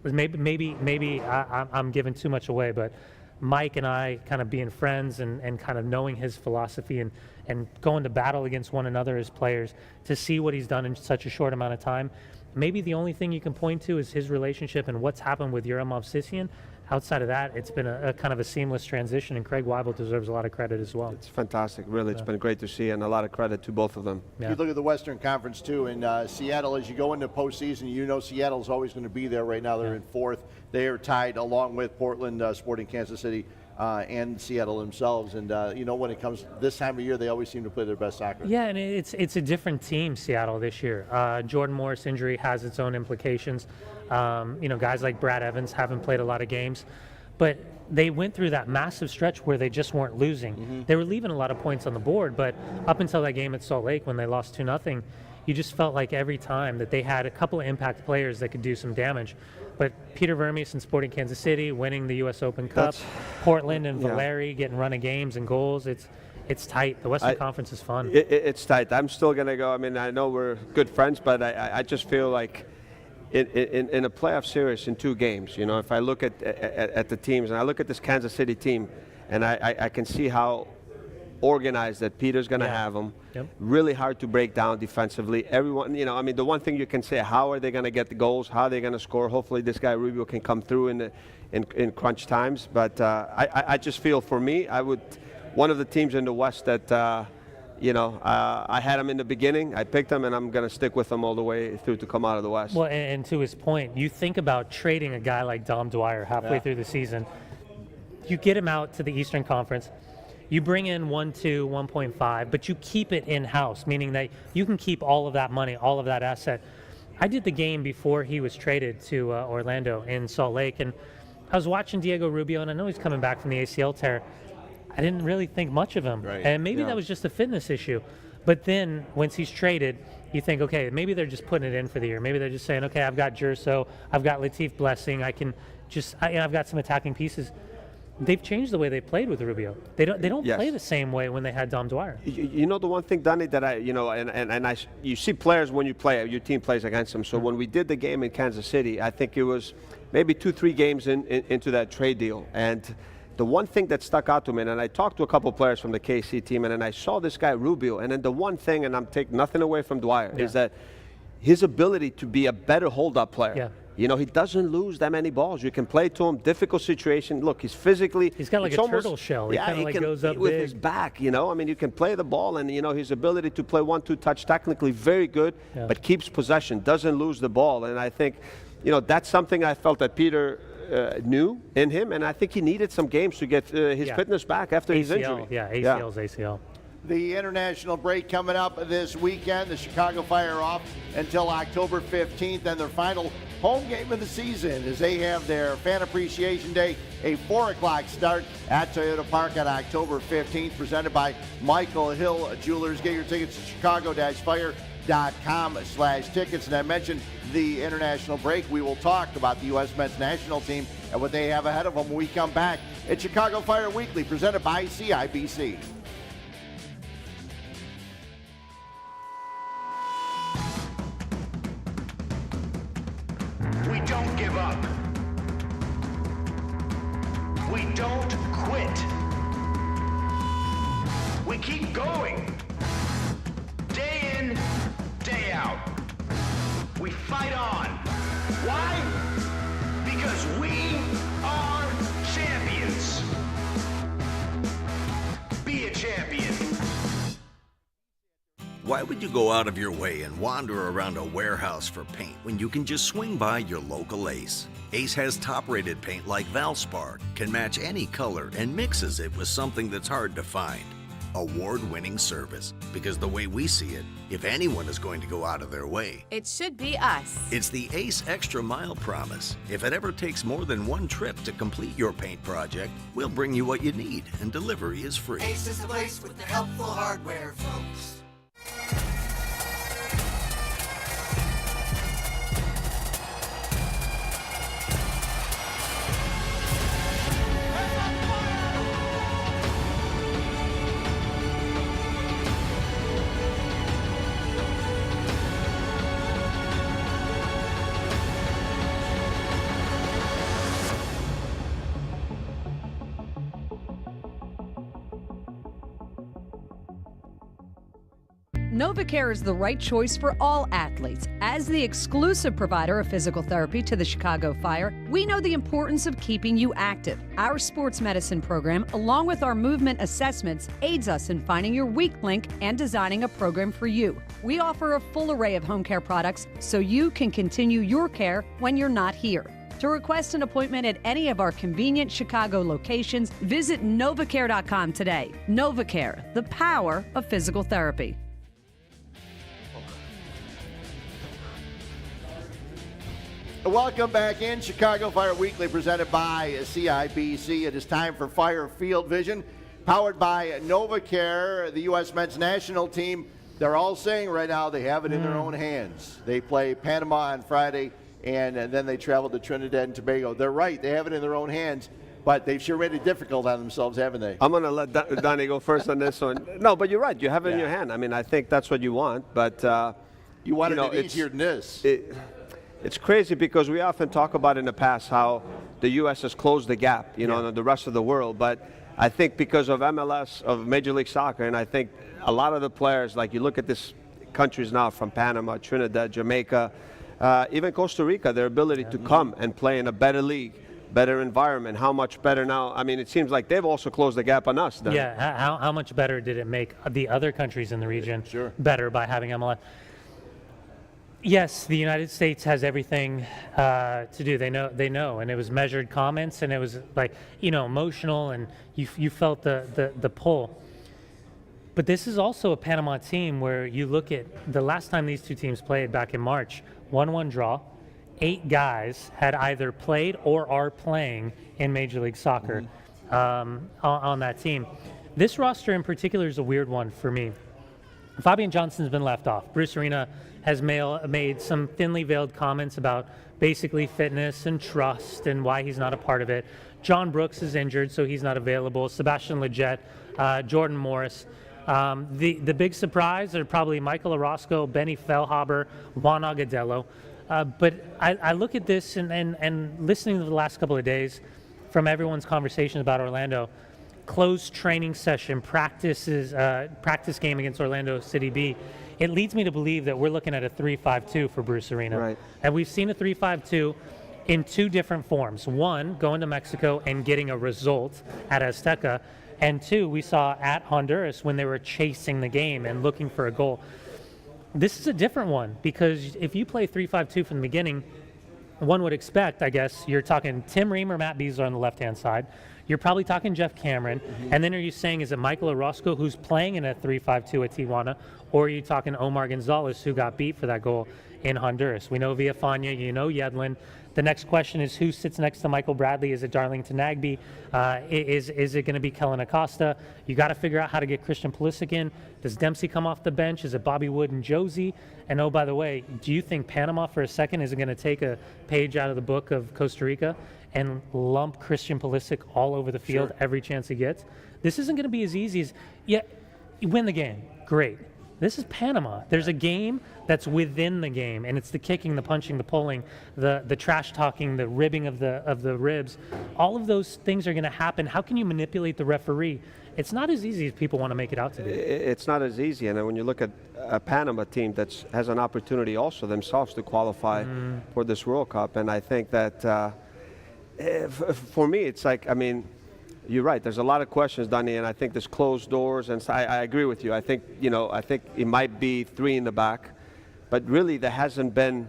maybe I'm giving too much away, but Mike and I kind of being friends and kind of knowing his philosophy and going to battle against one another as players to see what he's done in such a short amount of time. Maybe the only thing you can point to is his relationship and what's happened with Yura Movsisyan. Outside of that, it's been a kind of a seamless transition, and Craig Weibel deserves a lot of credit as well. It's fantastic, really. It's been great to see, and a lot of credit to both of them. Yeah. You look at the Western Conference, too, in Seattle, as you go into postseason, Seattle's always going to be there right now. They're in 4th. They are tied along with Portland, Sporting Kansas City, and Seattle themselves. And, when it comes this time of year, they always seem to play their best soccer. Yeah, and it's a different team, Seattle, this year. Jordan Morris' injury has its own implications. Guys like Brad Evans haven't played a lot of games. But they went through that massive stretch where they just weren't losing. They were leaving a lot of points on the board, but up until that game at Salt Lake when they lost 2-0, you just felt like every time that they had a couple of impact players that could do some damage. But Peter Vermes and Sporting Kansas City winning the U.S. Open Cup, Portland and Valeri getting run of games and goals, it's tight. The Western Conference is fun. It's tight. I'm still going to go. I mean, I know we're good friends, but I just feel like in a playoff series in 2 games, if I look at the teams, and I look at this Kansas City team, and I can see how organized that Peter's going to have them. Really hard to break down defensively. Everyone, the one thing you can say, how are they going to get the goals? How are they going to score? Hopefully this guy Rubio can come through in crunch times. But I just feel, for me, one of the teams in the West that I had him in the beginning. I picked him, and I'm going to stick with him all the way through to come out of the West. Well, and to his point, you think about trading a guy like Dom Dwyer halfway through the season. You get him out to the Eastern Conference. You bring in 1.2, 1.5, but you keep it in-house, meaning that you can keep all of that money, all of that asset. I did the game before he was traded to Orlando in Salt Lake, and I was watching Diego Rubio, and I know he's coming back from the ACL tear. I didn't really think much of him, and maybe that was just a fitness issue. But then once he's traded, you think, okay, maybe they're just putting it in for the year. Maybe they're just saying, okay, I've got Jerso, I've got Latif Blessing, I've got some attacking pieces. They've changed the way they played with Rubio. They don't play the same way when they had Dom Dwyer. You know the one thing, Donnie, that you see players when you play, your team plays against them. So when we did the game in Kansas City, I think it was maybe 2-3 games into that trade deal, and the one thing that stuck out to me, and I talked to a couple players from the KC team, and then I saw this guy Rubio, and then the one thing, and I'm taking nothing away from Dwyer, is that his ability to be a better hold-up player. Yeah. He doesn't lose that many balls. You can play to him, difficult situation. Look, he's physically... He's got like a turtle shell. He kind of like goes up with big. his back, you can play the ball, and, his ability to play 1-2 touch, technically very good, but keeps possession, doesn't lose the ball. And I think, that's something I felt that Peter knew in him, and I think he needed some games to get his fitness back after his injury. ACL's ACL. The international break coming up this weekend. The Chicago Fire off until October 15th, and their final home game of the season as they have their Fan Appreciation Day, a 4 o'clock start at Toyota Park on October 15th, presented by Michael Hill Jewelers. Get your tickets at chicago-fire.com/tickets. And I mentioned the international break. We will talk about the U.S. men's national team and what they have ahead of them when we come back. It's Chicago Fire Weekly, presented by CIBC. We don't give up. We don't quit. We keep going. Day in, day out. We fight on. Why? Because we are champions. Be a champion. Why would you go out of your way and wander around a warehouse for paint when you can just swing by your local Ace? Ace has top-rated paint like Valspar, can match any color, and mixes it with something that's hard to find. Award-winning service, because the way we see it, if anyone is going to go out of their way, It should be us. it's the Ace Extra Mile promise. If it ever takes more than one trip to complete your paint project, we'll bring you what you need, and delivery is free. Ace is the place with the helpful hardware, folks. NovaCare is the right choice for all athletes. As the exclusive provider of physical therapy to the Chicago Fire, we know the importance of keeping you active. Our sports medicine program, along with our movement assessments, aids us in finding your weak link and designing a program for you. We offer a full array of home care products so you can continue your care when you're not here. To request an appointment at any of our convenient Chicago locations, visit novacare.com today. NovaCare, the power of physical therapy. Welcome back in Chicago Fire Weekly, presented by CIBC. It is time for Fire Field Vision, powered by NovaCare. The U.S. men's national team, they're all saying right now they have it in their own hands. They play Panama on Friday, and then they travel to Trinidad and Tobago. They're right, they have it in their own hands, but they've sure made it difficult on themselves, haven't they? I'm going to let Donnie go first on this one. No, but you're right. You have it in your hand. I mean, I think that's what you want, but you wanted it easier than this. It's crazy because we often talk about in the past how the U.S. has closed the gap, on the rest of the world. But I think because of MLS, of Major League Soccer, and I think a lot of the players, like you look at these countries now from Panama, Trinidad, Jamaica, even Costa Rica, their ability to come and play in a better league better environment. How much better now? I mean, it seems like they've also closed the gap on us. Then. Yeah, how much better did it make the other countries in the region better by having MLS? Yes, the United States has everything to do. They know, and it was measured comments, and it was like, emotional, and you felt the pull. But this is also a Panama team where you look at the last time these two teams played back in March, 1-1 draw. 8 guys had either played or are playing in Major League Soccer on that team. This roster in particular is a weird one for me. Fabian Johnson's been left off. Bruce Arena has made some thinly veiled comments about basically fitness and trust and why he's not a part of it. John Brooks is injured, so he's not available. Sebastian Lletget, Jordan Morris. The big surprise are probably Michael Orozco, Benny Fellhaber, Juan Agudelo. But I look at this and listening to the last couple of days from everyone's conversations about Orlando, closed training session, practice game against Orlando City B, it leads me to believe that we're looking at a 3-5-2 for Bruce Arena. Right. And we've seen a 3-5-2 in 2 different forms. 1, going to Mexico and getting a result at Azteca. And 2, we saw at Honduras when they were chasing the game and looking for a goal. This is a different one because if you play 3-5-2 from the beginning, one would expect, I guess, you're talking Tim Ream or Matt Beasler on the left-hand side. You're probably talking Jeff Cameron. And then are you saying, is it Michael Orozco who's playing in a 3-5-2 at Tijuana? Or are you talking Omar Gonzalez who got beat for that goal in Honduras? We know Villafana, Yedlin. The next question is who sits next to Michael Bradley? Is it Darlington Nagbe? Is it going to be Kellen Acosta? You got to figure out how to get Christian Pulisic in. Does Dempsey come off the bench? Is it Bobby Wood and Josie? And oh, by the way, do you think Panama for a second is going to take a page out of the book of Costa Rica and lump Christian Pulisic all over the field every chance he gets? This isn't going to be as easy as, you win the game, great. This is Panama. There's a game that's within the game, and it's the kicking, the punching, the pulling, the trash talking, the ribbing of the ribs. All of those things are going to happen. How can you manipulate the referee? It's not as easy as people want to make it out to be. It's not as easy, and when you look at a Panama team that has an opportunity also themselves to qualify for this World Cup, and I think that for me, it's like, I mean, you're right. There's a lot of questions, Danny, and I think there's closed doors. And so I agree with you. I think it might be 3 in the back, but really there hasn't been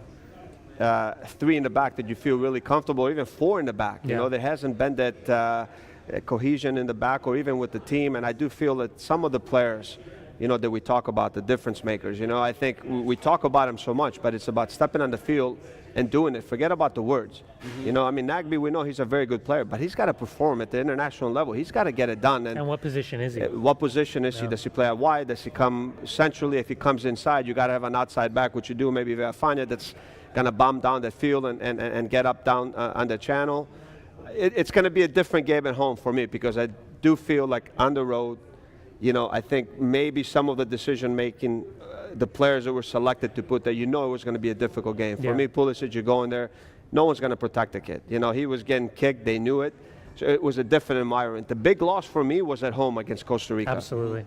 3 in the back that you feel really comfortable, or even 4 in the back. You know, there hasn't been that cohesion in the back, or even with the team. And I do feel that some of the players, that we talk about, the difference makers. I think we talk about them so much, but it's about stepping on the field and doing it. Forget about the words. I mean, Nagbe, we know he's a very good player, but he's got to perform at the international level. He's got to get it done. And what position is he? What position is he? Does he play out wide? Does he come centrally? If he comes inside, you got to have an outside back, which you do. Maybe Villafana that's going to bomb down the field and get up down on the channel. It's going to be a different game at home for me because I do feel like on the road, I think maybe some of the decision-making, the players that were selected to put there, it was going to be a difficult game. For me, Pulisic, you're going there, no one's going to protect the kid. He was getting kicked, they knew it. So it was a different environment. The big loss for me was at home against Costa Rica. Absolutely.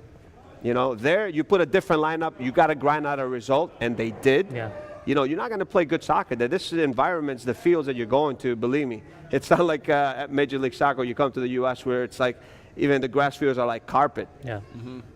There you put a different lineup, you got to grind out a result, and they did. Yeah. You're not going to play good soccer there. This is the environments, the fields that you're going to, believe me. It's not like at Major League Soccer, you come to the U.S. where it's like, even the grass fields are like carpet. Yeah.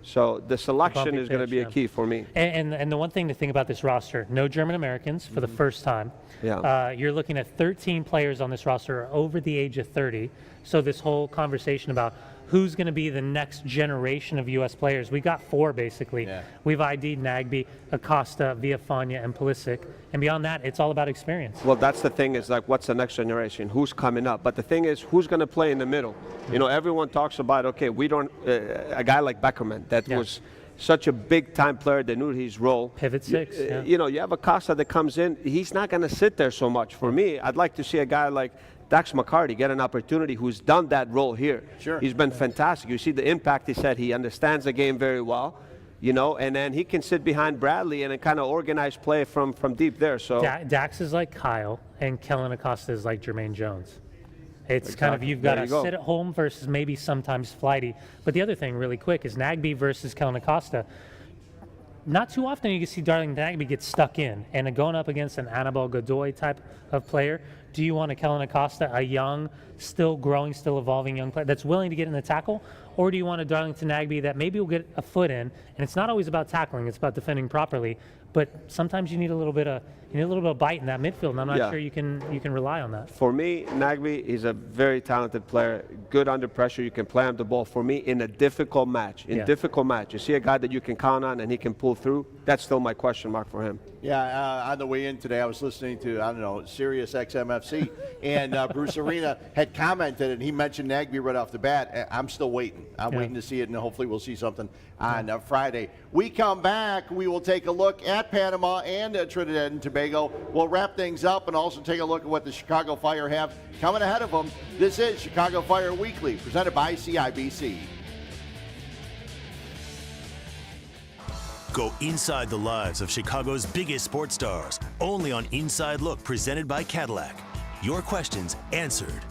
So the selection is going to be a key for me. And the one thing to think about this roster, no German Americans for the first time. Yeah. You're looking at 13 players on this roster over the age of 30. So this whole conversation about who's going to be the next generation of U.S. players, we got 4 basically. Yeah. We've ID'd Nagbe, Acosta, Villafana, and Pulisic. And beyond that, it's all about experience. Well, that's the thing is like, what's the next generation? Who's coming up? But the thing is, who's going to play in the middle? Everyone talks about, okay, we don't, a guy like Beckerman that was such a big-time player that knew his role. Pivot 6, You have Acosta that comes in. He's not going to sit there so much. For me, I'd like to see a guy like Dax McCarty get an opportunity who's done that role here. Sure. He's been fantastic. You see the impact he said. He understands the game very well. And then he can sit behind Bradley and kind of organize play from deep there. So Dax is like Kyle, and Kellen Acosta is like Jermaine Jones. It's kind of, you've got to sit at home versus maybe sometimes flighty. But the other thing really quick is Nagbe versus Kellen Acosta. not too often you can see Darlington Nagbe get stuck in. And going up against an Annabelle Godoy type of player, do you want a Kellen Acosta, a young, still growing, still evolving young player that's willing to get in the tackle? Or do you want a Darlington Nagbe that maybe will get a foot in? And it's not always about tackling, it's about defending properly. But sometimes you need a little bit of bite in that midfield, and I'm not sure you can rely on that. For me, Nagbe is a very talented player, good under pressure. You can play him the ball. For me, in a difficult match, you see a guy that you can count on and he can pull through. That's still my question mark for him. Yeah, on the way in today, I was listening to, Sirius XMFC, and Bruce Arena had commented, and he mentioned Nagbe right off the bat. I'm still waiting. I'm waiting to see it, and hopefully we'll see something on Friday. We come back, we will take a look at Panama and Trinidad and Tobago. We'll wrap things up and also take a look at what the Chicago Fire have coming ahead of them. This is Chicago Fire Weekly, presented by CIBC. Go inside the lives of Chicago's biggest sports stars, only on Inside Look, presented by Cadillac. Your questions answered.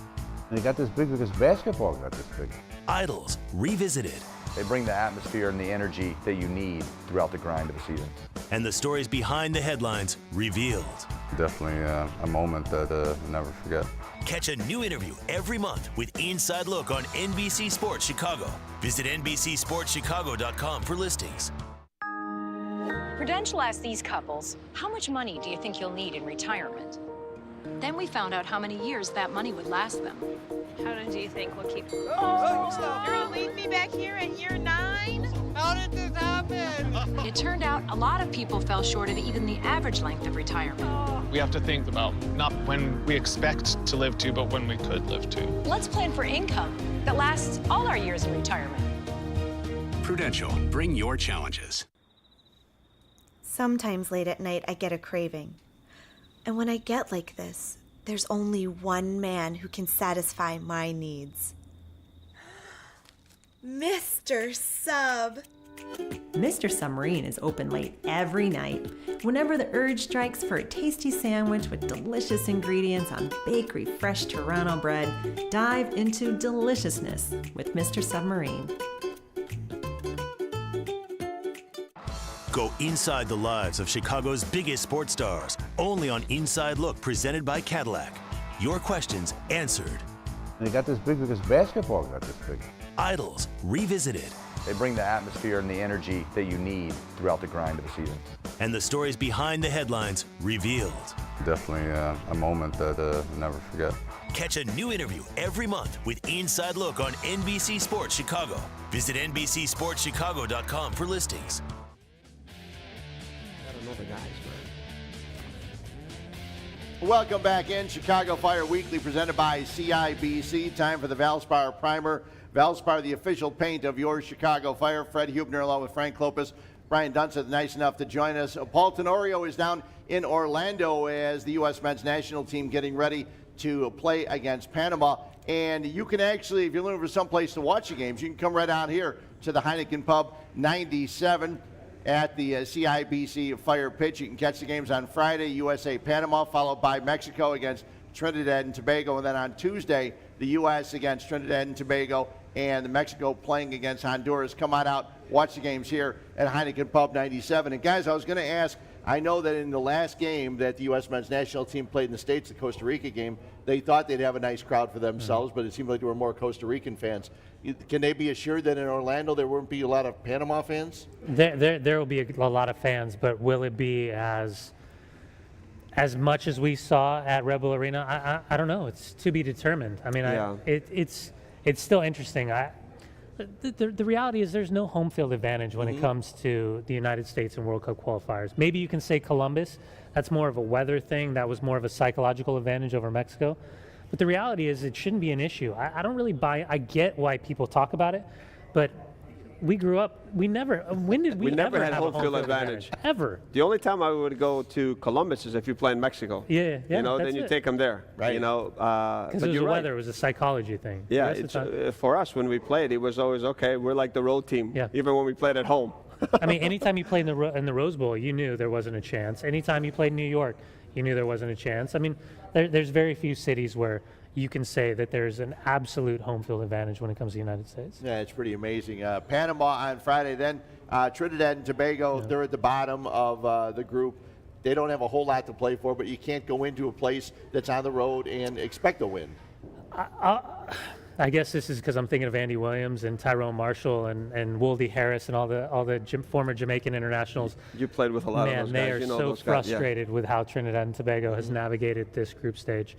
They got this big because basketball got this big. Idols revisited. They bring the atmosphere and the energy that you need throughout the grind of a season. And the stories behind the headlines revealed. Definitely a moment that I'll never forget. Catch a new interview every month with Inside Look on NBC Sports Chicago. Visit NBCSportsChicago.com for listings. Prudential asked these couples, how much money do you think you'll need in retirement? Then we found out how many years that money would last them. How long do you think we'll keep? You're gonna leave me back here at year 9? How did this happen? It turned out a lot of people fell short of even the average length of retirement. We have to think about not when we expect to live to, but when we could live to. Let's plan for income that lasts all our years in retirement. Prudential, bring your challenges. Sometimes late at night I get a craving. And when I get like this, there's only one man who can satisfy my needs. Mr. Sub. Mr. Submarine is open late every night. Whenever the urge strikes for a tasty sandwich with delicious ingredients on bakery fresh Toronto bread, dive into deliciousness with Mr. Submarine. Go inside the lives of Chicago's biggest sports stars, only on Inside Look, presented by Cadillac. Your questions answered. They got this big because basketball got this big. Idols revisited. They bring the atmosphere and the energy that you need throughout the grind of a season. And the stories behind the headlines revealed. Definitely a moment that I'll never forget. Catch a new interview every month with Inside Look on NBC Sports Chicago. Visit NBCSportsChicago.com for listings. Welcome back in Chicago Fire Weekly, presented by CIBC. Time for the Valspar Primer. Valspar, the official paint of your Chicago Fire. Fred Hubner along with Frank Lopez. Brian Dunseth, nice enough to join us. Paul Tenorio is down in Orlando as the U.S. men's national team getting ready to play against Panama. And you can actually, if you're looking for someplace to watch the games, you can come right out here to the Heineken Pub 97 at the CIBC Fire Pitch. You can catch the games on Friday, USA-Panama, followed by Mexico against Trinidad and Tobago. And then on Tuesday, the U.S. against Trinidad and Tobago, and Mexico playing against Honduras. Come on out, watch the games here at Heineken Pub 97. And guys, I was going to ask, I know that in the last game that the U.S. men's national team played in the States, the Costa Rica game, they thought they'd have a nice crowd for themselves, but it seemed like there were more Costa Rican fans. Can they be assured that in Orlando there won't be a lot of Panama fans? There will be a lot of fans, but will it be as much as we saw at Rebel Arena? I don't know. It's to be determined. I mean, it's still interesting. The reality is there's no home field advantage when it comes to the United States and World Cup qualifiers. Maybe you can say Columbus. That's more of a weather thing. That was more of a psychological advantage over Mexico. But the reality is it shouldn't be an issue. I don't really buy it. I get why people talk about it, but we grew up, when did we never ever had have home a field advantage. Ever. The only time I would go to Columbus is if you play in Mexico. Yeah, then you take them there. Right. Because it was the weather, it was a psychology thing. Yeah, for us when we played, it was always, okay, we're like the road team, even when we played at home. I mean, anytime you played in the Rose Bowl, you knew there wasn't a chance. Anytime you played in New York, you knew there wasn't a chance. I mean, there's very few cities where you can say that there's an absolute home field advantage when it comes to the United States. Yeah, it's pretty amazing. Panama on Friday, then Trinidad and Tobago, they're at the bottom of the group. They don't have a whole lot to play for, but you can't go into a place that's on the road and expect a win. I guess this is because I'm thinking of Andy Williams and Tyrone Marshall and Woldy Harris and all the former Jamaican internationals. You played with a lot of those guys. They are you know so those frustrated guys, with how Trinidad and Tobago has navigated this group stage,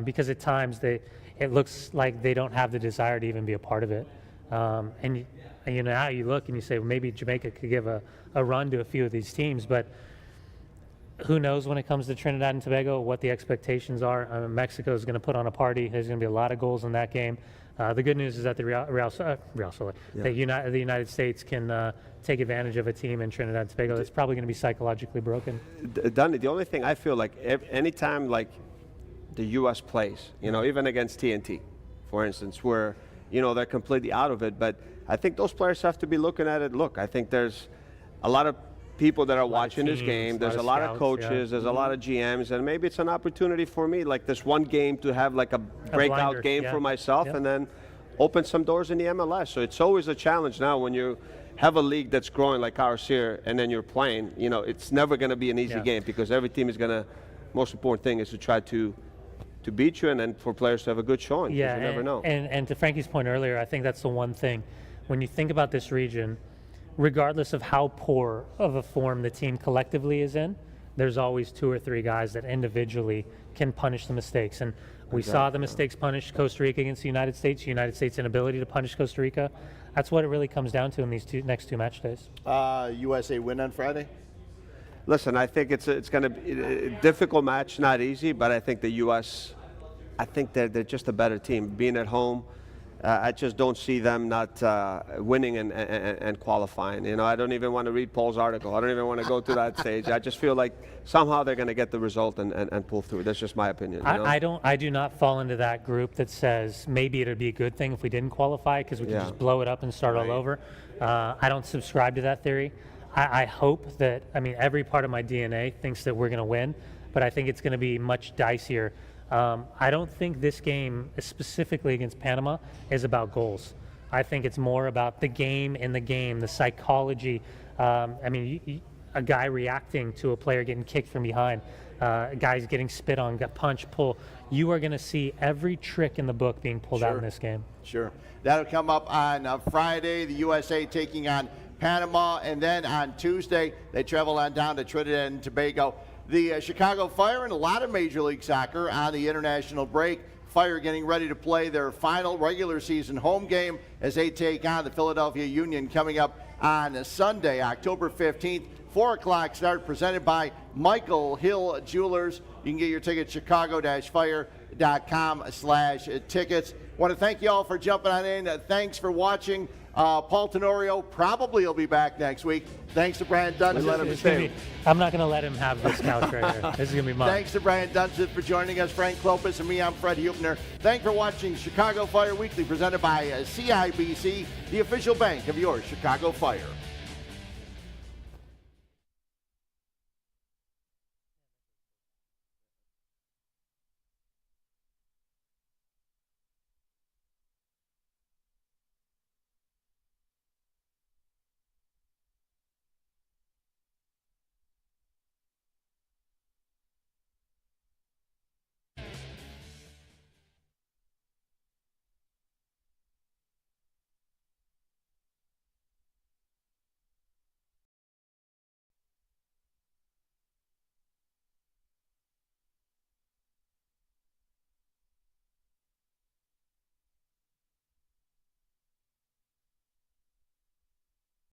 because at times it looks like they don't have the desire to even be a part of it. And you know, now you look and you say, well, maybe Jamaica could give a run to a few of these teams, but who knows when it comes to Trinidad and Tobago what the expectations are. Mexico is going to put on a party. There's going to be a lot of goals in that game. The good news is that the United States can take advantage of a team in Trinidad and Tobago that's probably going to be psychologically broken. Dunny, the only thing I feel like anytime like the U.S. plays, you know, even against TNT, for instance, where, you know, they're completely out of it, but I think those players have to be looking at it. Look, I think there's a lot of people that are watching this game. There's a lot of coaches, there's a lot of GMs, and maybe it's an opportunity for me, like this one game, to have like a breakout game for myself and then open some doors in the MLS. So it's always a challenge now when you have a league that's growing like ours here and then you're playing. You know, it's never going to be an easy game because every team is going to, most important thing is to try to beat you and then for players to have a good showing. Yeah, you never know. And to Frankie's point earlier, I think that's the one thing. When you think about this region, regardless of how poor of a form the team collectively is in, there's always 2 or 3 guys that individually can punish the mistakes. And we saw the mistakes punish Costa Rica against the United States' inability to punish Costa Rica. That's what it really comes down to in these next two match days. USA win on Friday? Listen, I think it's going to be a difficult match, not easy, but I think the U.S., I think they're just a better team. Being at home, I just don't see them not winning and qualifying. You know, I don't even want to read Paul's article. I don't even want to go to that stage. I just feel like somehow they're going to get the result and pull through. That's just my opinion. You know? I do not fall into that group that says maybe it'd be a good thing if we didn't qualify because we can just blow it up and start all over. I don't subscribe to that theory. I hope that, I mean, every part of my DNA thinks that we're going to win, but I think it's going to be much dicier. I don't think this game, specifically against Panama, is about goals. I think it's more about the game in the game, the psychology. I mean, a guy reacting to a player getting kicked from behind, guys getting spit on, got punch, pull. You are going to see every trick in the book being pulled out in this game. Sure. That'll come up on Friday, the USA taking on Panama, and then on Tuesday, they travel on down to Trinidad and Tobago. The Chicago Fire and a lot of Major League Soccer on the international break. Fire getting ready to play their final regular season home game as they take on the Philadelphia Union coming up on Sunday, October 15th. 4 o'clock start, presented by Michael Hill Jewelers. You can get your tickets at chicago-fire.com/tickets. Want to thank you all for jumping on in. Thanks for watching. Paul Tenorio probably will be back next week. Thanks to Brian Dunson. I'm not going to let him have this couch right here. This is going to be mine. Thanks to Brian Dunson for joining us. Frank Klopas and me, I'm Fred Hubner. Thanks for watching Chicago Fire Weekly, presented by CIBC, the official bank of your Chicago Fire.